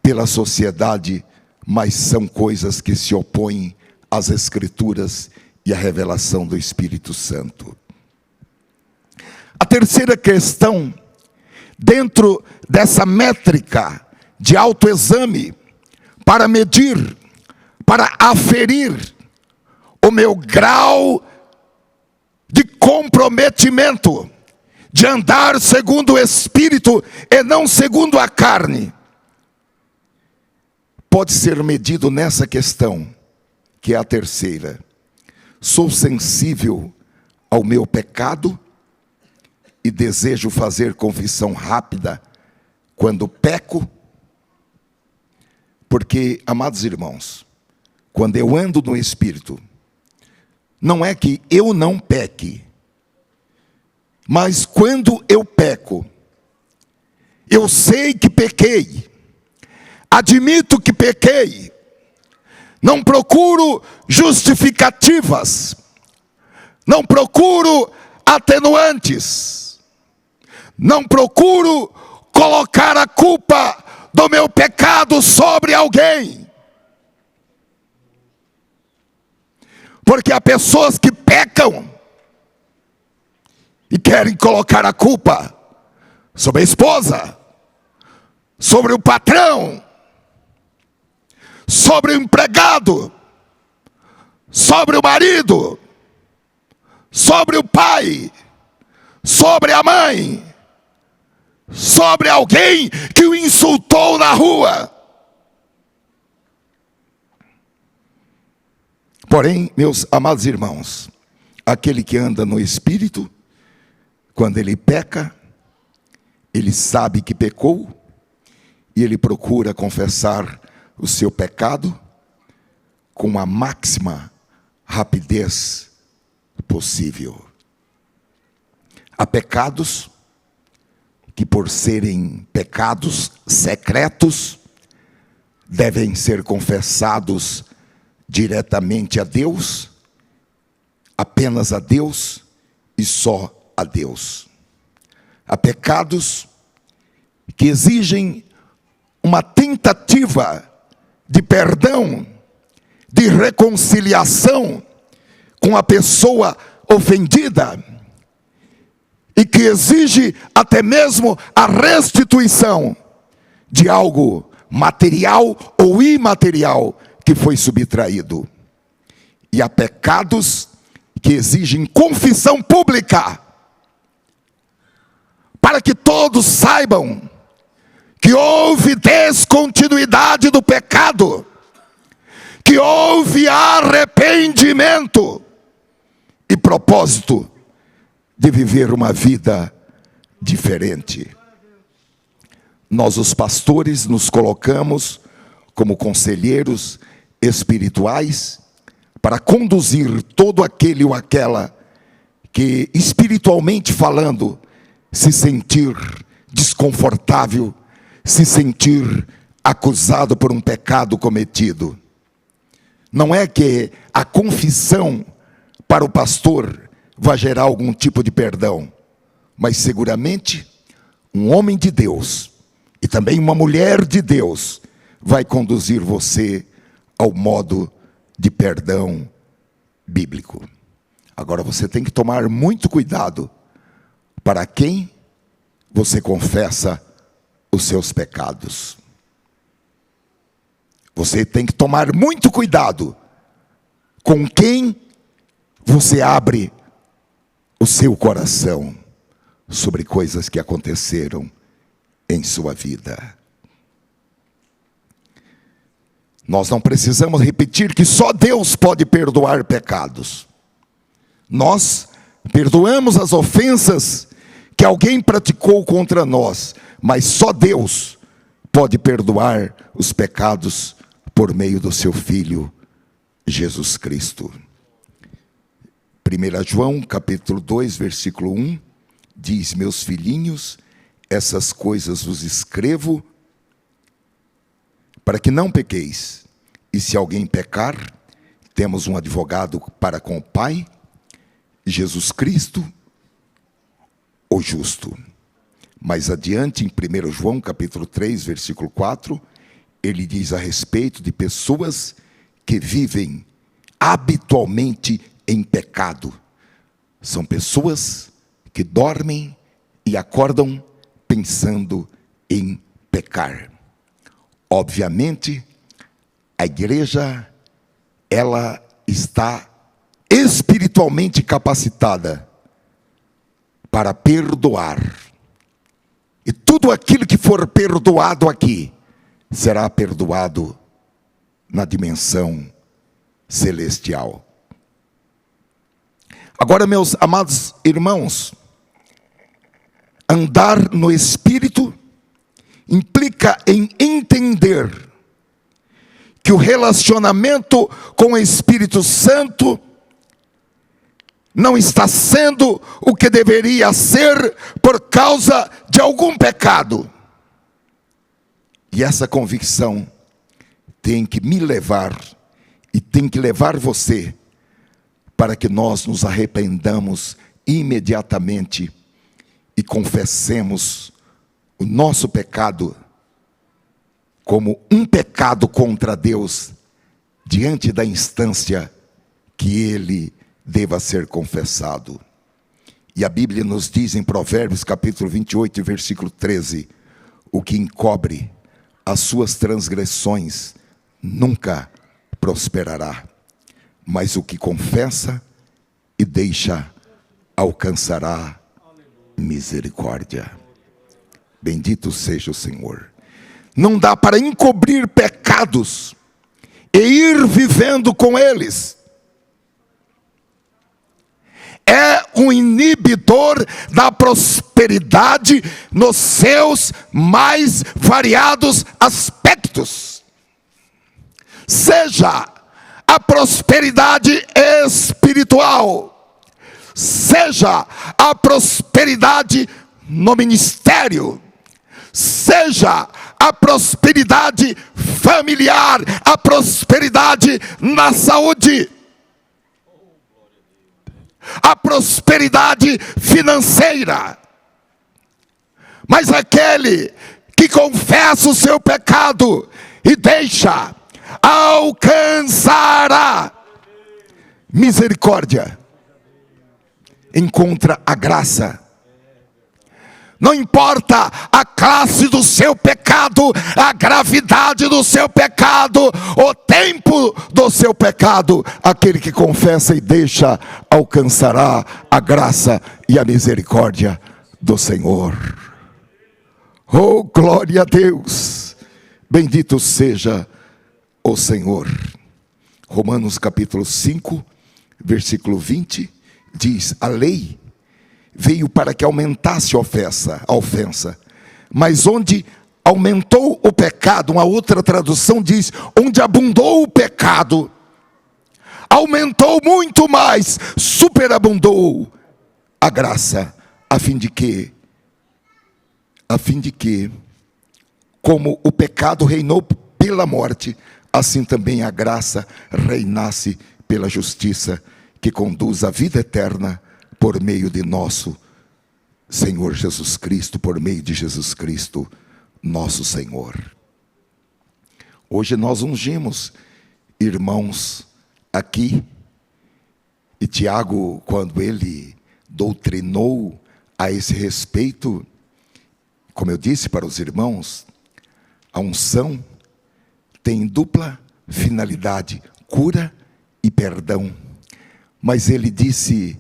pela sociedade, mas são coisas que se opõem às Escrituras e à revelação do Espírito Santo. A terceira questão, dentro dessa métrica de autoexame, para medir, para aferir o meu grau de comprometimento, de andar segundo o Espírito e não segundo a carne, pode ser medido nessa questão, que é a terceira. Sou sensível ao meu pecado e desejo fazer confissão rápida quando peco? Porque, amados irmãos, quando eu ando no Espírito, não é que eu não peque, mas quando eu peco, eu sei que pequei, admito que pequei, não procuro justificativas, não procuro atenuantes, não procuro colocar a culpa do meu pecado sobre alguém. Porque há pessoas que pecam e querem colocar a culpa sobre a esposa, sobre o patrão, sobre o empregado, sobre o marido, sobre o pai, sobre a mãe, sobre alguém que o insultou na rua. Porém, meus amados irmãos, aquele que anda no Espírito, quando ele peca, ele sabe que pecou e ele procura confessar o seu pecado com a máxima rapidez possível. Há pecados que, por serem pecados secretos, devem ser confessados diretamente a Deus, apenas a Deus e só a Deus. Há pecados que exigem uma tentativa de perdão, de reconciliação com a pessoa ofendida, e que exige até mesmo a restituição de algo material ou imaterial que foi subtraído. E há pecados que exigem confissão pública, para que todos saibam que houve descontinuidade do pecado, que houve arrependimento e propósito de viver uma vida diferente. Nós, os pastores, nos colocamos como conselheiros espirituais para conduzir todo aquele ou aquela que, espiritualmente falando, se sentir desconfortável, se sentir acusado por um pecado cometido. Não é que a confissão para o pastor vai gerar algum tipo de perdão, mas seguramente um homem de Deus e também uma mulher de Deus vai conduzir você ao modo de perdão bíblico. Agora você tem que tomar muito cuidado para quem você confessa os seus pecados. Você tem que tomar muito cuidado com quem você abre o seu coração sobre coisas que aconteceram em sua vida. Nós não precisamos repetir que só Deus pode perdoar pecados. Nós perdoamos as ofensas que alguém praticou contra nós, mas só Deus pode perdoar os pecados por meio do seu Filho, Jesus Cristo. 1 João, capítulo 2, versículo 1, diz: meus filhinhos, essas coisas vos escrevo, para que não pequeis. E se alguém pecar, temos um advogado para com o Pai, Jesus Cristo, o justo. Mais adiante, em 1 João, capítulo 3, versículo 4, ele diz a respeito de pessoas que vivem habitualmente em pecado. São pessoas que dormem e acordam pensando em pecar. Obviamente, a igreja, ela está espiritualmente capacitada para perdoar. E tudo aquilo que for perdoado aqui, será perdoado na dimensão celestial. Agora, meus amados irmãos, andar no Espírito implica em entender que o relacionamento com o Espírito Santo não está sendo o que deveria ser por causa de algum pecado. E essa convicção tem que me levar e tem que levar você para que nós nos arrependamos imediatamente e confessemos o nosso pecado como um pecado contra Deus diante da instância que ele deva ser confessado. E a Bíblia nos diz em Provérbios capítulo 28, versículo 13, o que encobre as suas transgressões nunca prosperará, mas o que confessa e deixa alcançará misericórdia. Bendito seja o Senhor. Não dá para encobrir pecados e ir vivendo com eles. É um inibidor da prosperidade nos seus mais variados aspectos. Seja a prosperidade espiritual, seja a prosperidade no ministério, seja a prosperidade familiar, a prosperidade na saúde, a prosperidade financeira. Mas aquele que confessa o seu pecado e deixa, alcançará misericórdia, encontra a graça. Não importa a classe do seu pecado, a gravidade do seu pecado, o tempo do seu pecado, aquele que confessa e deixa, alcançará a graça e a misericórdia do Senhor. Oh, glória a Deus! Bendito seja o Senhor. Romanos capítulo 5, versículo 20, diz: a lei veio para que aumentasse a ofensa, mas onde aumentou o pecado, uma outra tradução diz, onde abundou o pecado, aumentou muito mais, superabundou a graça, a fim de que, como o pecado reinou pela morte, assim também a graça reinasse pela justiça, que conduz à vida eterna, por meio de nosso Senhor Jesus Cristo, por meio de Jesus Cristo, nosso Senhor. Hoje nós ungimos irmãos aqui, e Tiago, quando ele doutrinou a esse respeito, como eu disse para os irmãos, a unção tem dupla finalidade, cura e perdão. Mas ele disse: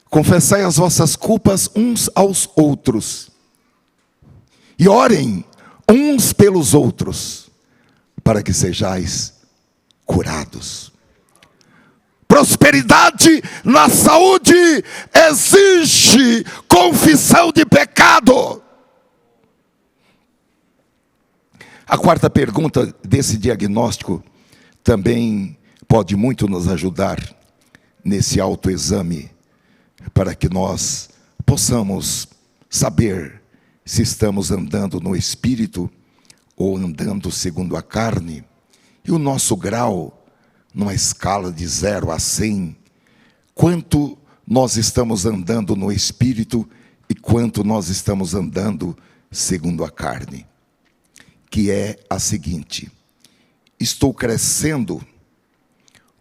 confessai as vossas culpas uns aos outros, e orem uns pelos outros, para que sejais curados. Prosperidade na saúde exige confissão de pecado. A quarta pergunta desse diagnóstico também pode muito nos ajudar nesse autoexame, para que nós possamos saber se estamos andando no Espírito ou andando segundo a carne, e o nosso grau, numa escala de 0 a 100, quanto nós estamos andando no Espírito e quanto nós estamos andando segundo a carne, que é a seguinte: estou crescendo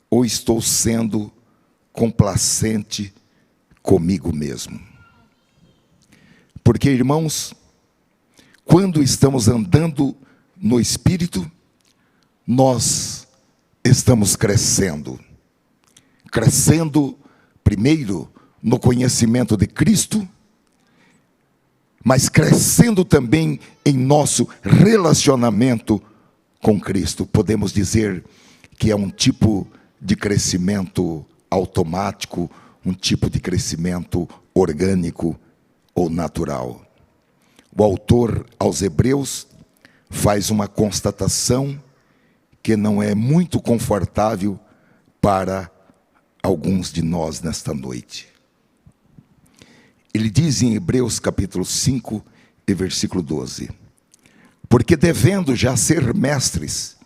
ou estou sendo complacente comigo mesmo? Porque, irmãos, quando estamos andando no Espírito, nós estamos crescendo primeiro no conhecimento de Cristo, mas crescendo também em nosso relacionamento com Cristo. Podemos dizer que é um tipo de crescimento automático, um tipo de crescimento orgânico ou natural. O autor aos Hebreus faz uma constatação que não é muito confortável para alguns de nós nesta noite. Ele diz em Hebreus capítulo 5 e versículo 12: porque devendo já ser mestres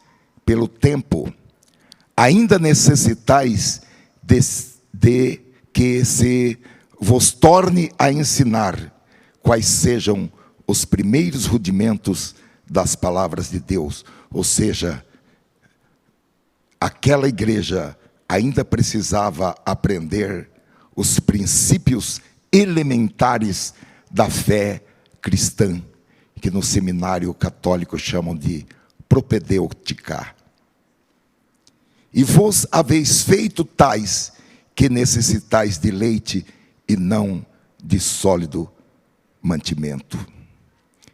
pelo tempo, ainda necessitais de que se vos torne a ensinar quais sejam os primeiros rudimentos das palavras de Deus. Ou seja, aquela igreja ainda precisava aprender os princípios elementares da fé cristã, que no seminário católico chamam de propedêutica. E vos haveis feito tais que necessitais de leite e não de sólido mantimento.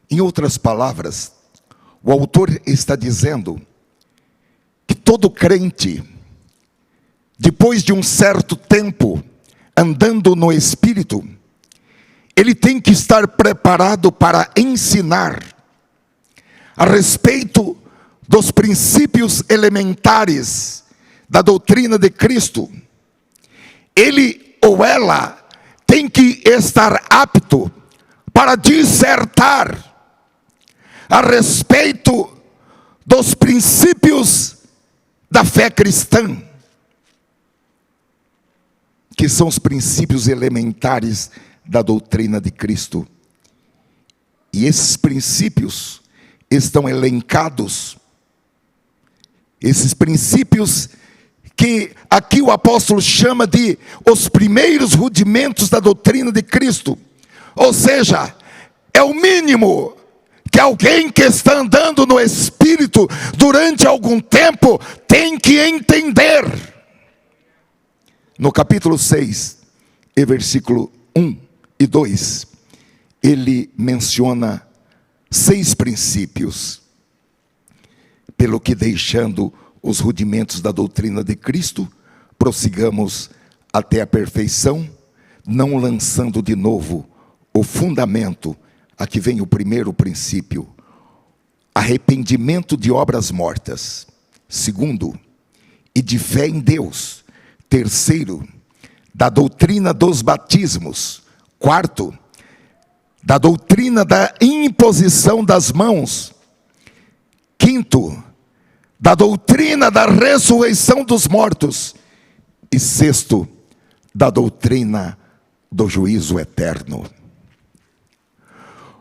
Em outras palavras, o autor está dizendo que todo crente, depois de um certo tempo andando no Espírito, ele tem que estar preparado para ensinar a respeito dos princípios elementares da doutrina de Cristo, ele ou ela tem que estar apto para dissertar a respeito dos princípios da fé cristã, que são os princípios elementares da doutrina de Cristo. E esses princípios estão elencados, esses princípios que aqui o apóstolo chama de os primeiros rudimentos da doutrina de Cristo. Ou seja, é o mínimo que alguém que está andando no Espírito durante algum tempo tem que entender. No capítulo 6, e versículo 1 e 2, ele menciona 6 princípios. Pelo que, deixando os rudimentos da doutrina de Cristo, prossigamos até a perfeição, não lançando de novo o fundamento. Aqui vem o primeiro princípio: arrependimento de obras mortas. Segundo, e de fé em Deus. Terceiro, da doutrina dos batismos. Quarto, da doutrina da imposição das mãos. Quinto, da doutrina da ressurreição dos mortos. E sexto, da doutrina do juízo eterno.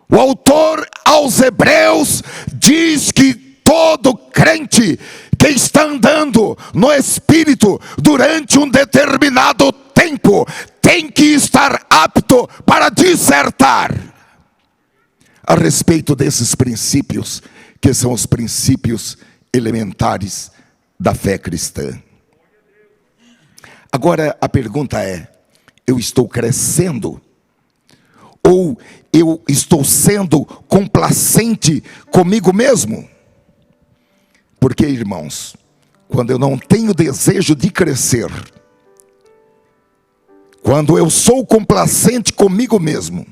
O autor aos Hebreus diz que todo crente que está andando no Espírito durante um determinado tempo tem que estar apto para dissertar a respeito desses princípios, que são os princípios elementares da fé cristã. Agora a pergunta é: eu estou crescendo? Ou eu estou sendo complacente comigo mesmo? Porque, irmãos, quando eu não tenho desejo de crescer, quando eu sou complacente comigo mesmo,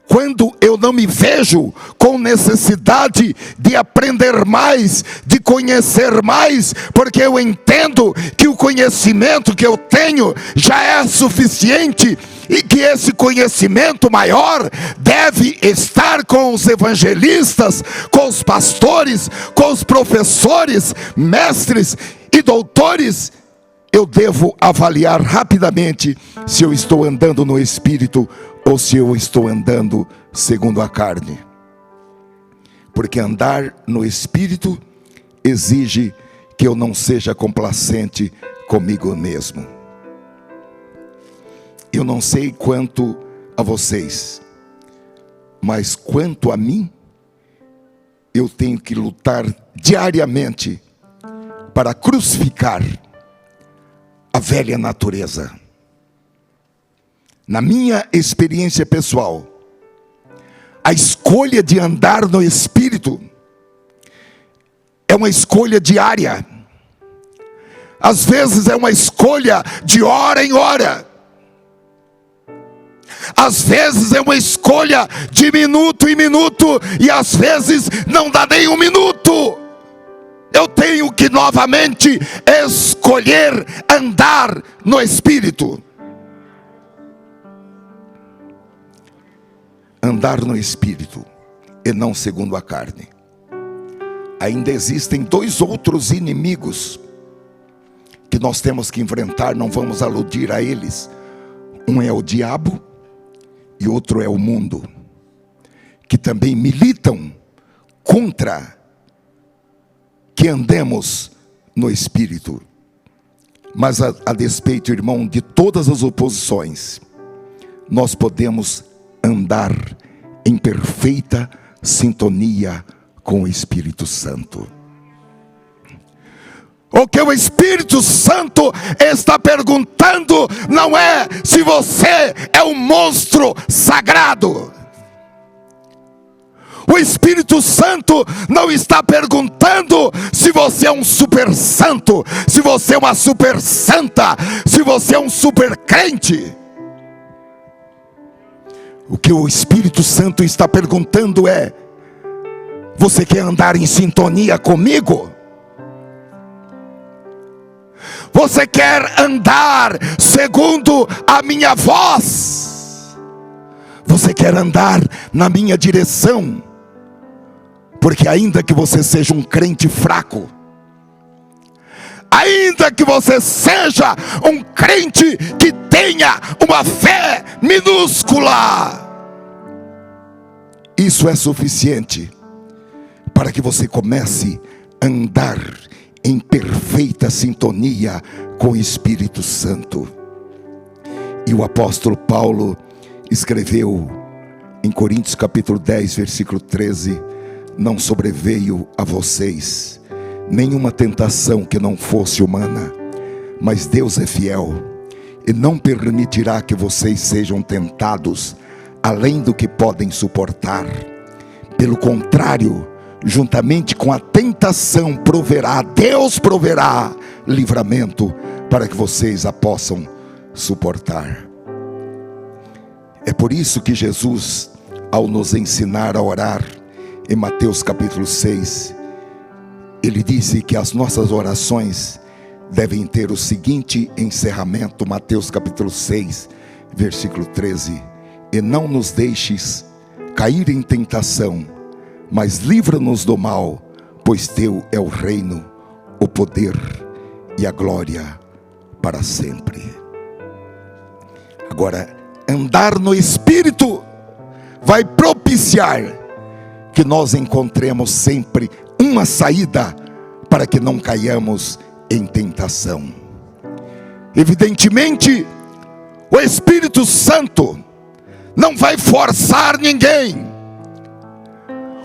quando eu não me vejo com necessidade de aprender mais, de conhecer mais, porque eu entendo que o conhecimento que eu tenho já é suficiente, e que esse conhecimento maior deve estar com os evangelistas, com os pastores, com os professores, mestres e doutores, eu devo avaliar rapidamente se eu estou andando no Espírito ou se eu estou andando segundo a carne. Porque andar no Espírito exige que eu não seja complacente comigo mesmo. Eu não sei quanto a vocês, mas quanto a mim, eu tenho que lutar diariamente para crucificar a velha natureza. Na minha experiência pessoal, a escolha de andar no Espírito é uma escolha diária. Às vezes é uma escolha de hora em hora. Às vezes é uma escolha de minuto em minuto, e às vezes não dá nem um minuto. Eu tenho que novamente escolher andar no Espírito. Andar no Espírito e não segundo a carne. Ainda existem 2 outros inimigos que nós temos que enfrentar, não vamos aludir a eles. Um é o diabo e outro é o mundo, que também militam contra que andemos no Espírito. Mas a despeito, irmão, de todas as oposições, nós podemos andar em perfeita sintonia com o Espírito Santo. O que o Espírito Santo está perguntando não é se você é um monstro sagrado. O Espírito Santo não está perguntando se você é um super santo, se você é uma super santa, se você é um super crente. O que o Espírito Santo está perguntando é: você quer andar em sintonia comigo? Você quer andar segundo a minha voz? Você quer andar na minha direção? Porque ainda que você seja um crente fraco, ainda que você seja um crente que tenha uma fé minúscula, isso é suficiente para que você comece a andar em perfeita sintonia com o Espírito Santo. E o apóstolo Paulo escreveu em Coríntios capítulo 10, versículo 13: não sobreveio a vocês nenhuma tentação que não fosse humana, mas Deus é fiel e não permitirá que vocês sejam tentados além do que podem suportar. Pelo contrário, juntamente com a tentação Deus proverá livramento para que vocês a possam suportar. É por isso que Jesus, ao nos ensinar a orar, em Mateus capítulo 6, ele disse que as nossas orações devem ter o seguinte encerramento. Mateus capítulo 6, versículo 13: e não nos deixes cair em tentação, mas livra-nos do mal, pois teu é o reino, o poder e a glória para sempre. Agora, andar no Espírito vai propiciar que nós encontremos sempre uma saída para que não caiamos em tentação. Evidentemente, o Espírito Santo não vai forçar ninguém.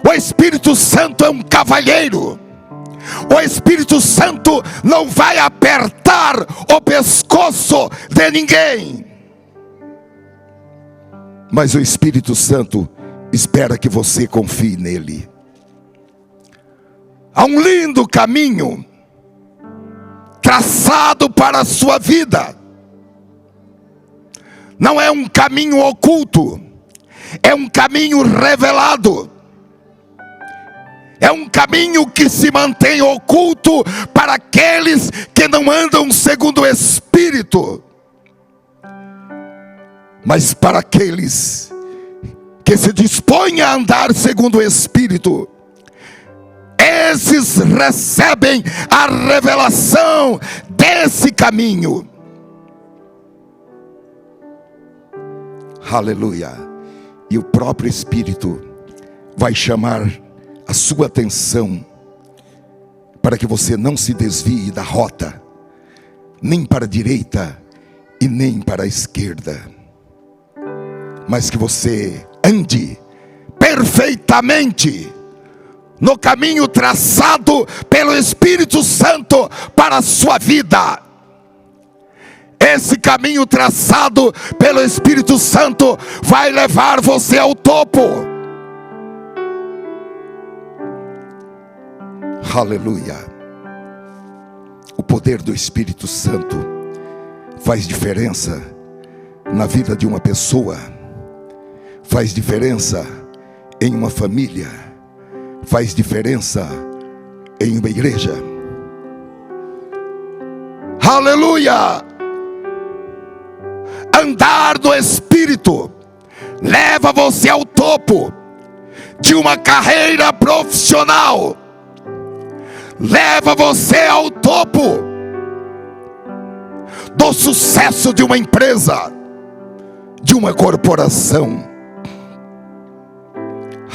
O Espírito Santo é um cavalheiro. O Espírito Santo não vai apertar o pescoço de ninguém. Mas o Espírito Santo espera que você confie nele. Há um lindo caminho traçado para a sua vida. Não é um caminho oculto, é um caminho revelado. É um caminho que se mantém oculto para aqueles que não andam segundo o Espírito. Mas para aqueles que se dispõem a andar segundo o Espírito, esses recebem a revelação desse caminho. Aleluia. E o próprio Espírito vai chamar a sua atenção para que você não se desvie da rota, nem para a direita e nem para a esquerda, mas que você ande perfeitamente no caminho traçado pelo Espírito Santo para a sua vida. Esse caminho traçado pelo Espírito Santo vai levar você ao topo. Aleluia. O poder do Espírito Santo faz diferença na vida de uma pessoa, faz diferença em uma família, faz diferença em uma igreja. Aleluia! Andar no Espírito leva você ao topo de uma carreira profissional, leva você ao topo do sucesso de uma empresa, de uma corporação.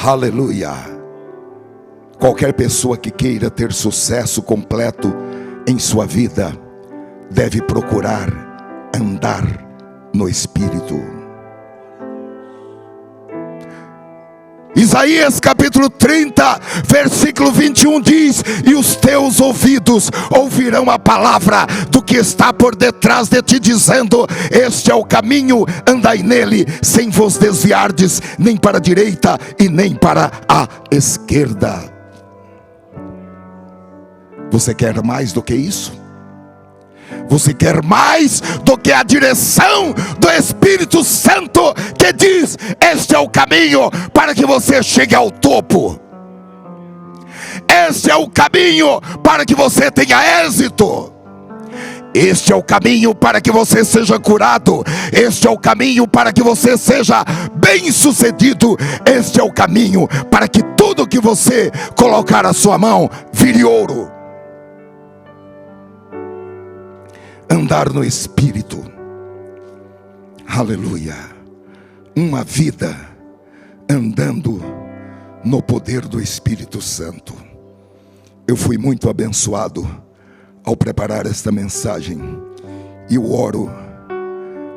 Aleluia. Qualquer pessoa que queira ter sucesso completo em sua vida deve procurar andar no Espírito. Isaías capítulo 30, versículo 21 diz: e os teus ouvidos ouvirão a palavra do que está por detrás de ti, dizendo: este é o caminho, andai nele, sem vos desviardes nem para a direita e nem para a esquerda. Você quer mais do que isso? Você quer mais do que a direção do Espírito Santo que diz: este é o caminho para que você chegue ao topo, este é o caminho para que você tenha êxito, Este é o caminho para que você seja curado. Este é o caminho para que você seja bem-sucedido. Este é o caminho para que tudo que você colocar a sua mão vire ouro. Andar no Espírito. Aleluia. Uma vida andando no poder do Espírito Santo. Eu fui muito abençoado ao preparar esta mensagem, e eu oro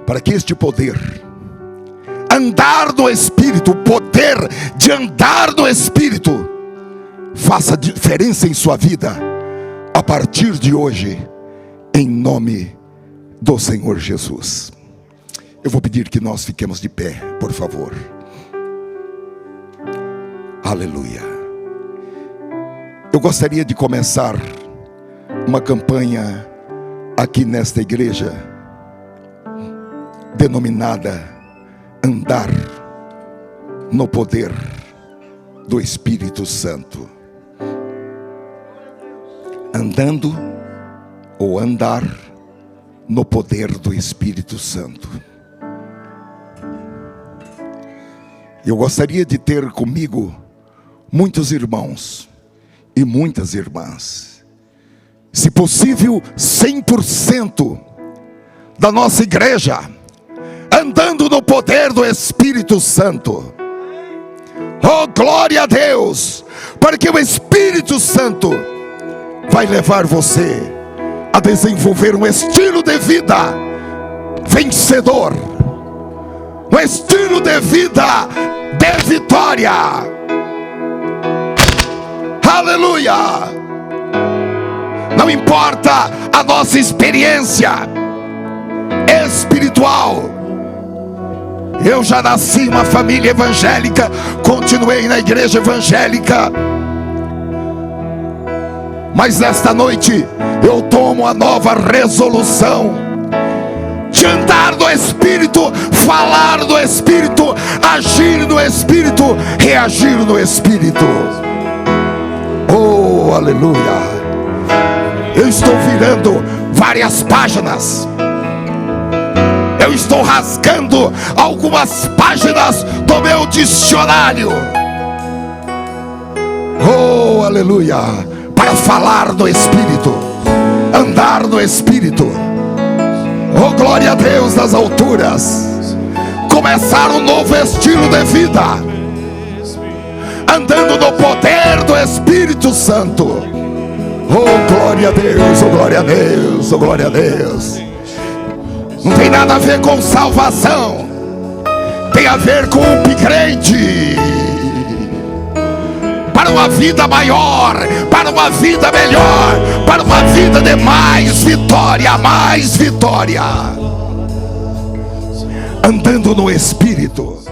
para que este poder, andar no Espírito, o poder de andar no Espírito, faça diferença em sua vida a partir de hoje, em nome do Senhor Jesus. Eu vou pedir que nós fiquemos de pé, por favor. Aleluia. Eu gostaria de começar uma campanha aqui nesta igreja, denominada Andar no Poder do Espírito Santo. Andando ou andar no poder do Espírito Santo. Eu gostaria de ter comigo muitos irmãos e muitas irmãs, se possível 100% da nossa igreja, andando no poder do Espírito Santo. Oh, glória a Deus, porque o Espírito Santo vai levar você a desenvolver um estilo de vida vencedor, um estilo de vida de vitória. Aleluia. Não importa a nossa experiência espiritual. Eu já nasci em uma família evangélica, continuei na igreja evangélica, mas nesta noite eu tomo a nova resolução de andar no Espírito, falar no Espírito, agir no Espírito, reagir no Espírito. Oh, aleluia. Eu estou virando várias páginas. Eu estou rasgando algumas páginas do meu dicionário. Oh, aleluia. Para falar no Espírito, andar no Espírito. Oh, glória a Deus nas alturas. Começar um novo estilo de vida, andando no poder do Espírito Santo. Oh, glória a Deus, oh, glória a Deus, oh, glória a Deus. Não tem nada a ver com salvação, tem a ver com upgrade, para uma vida maior, para uma vida melhor, para uma vida de mais vitória, mais vitória. Andando no Espírito.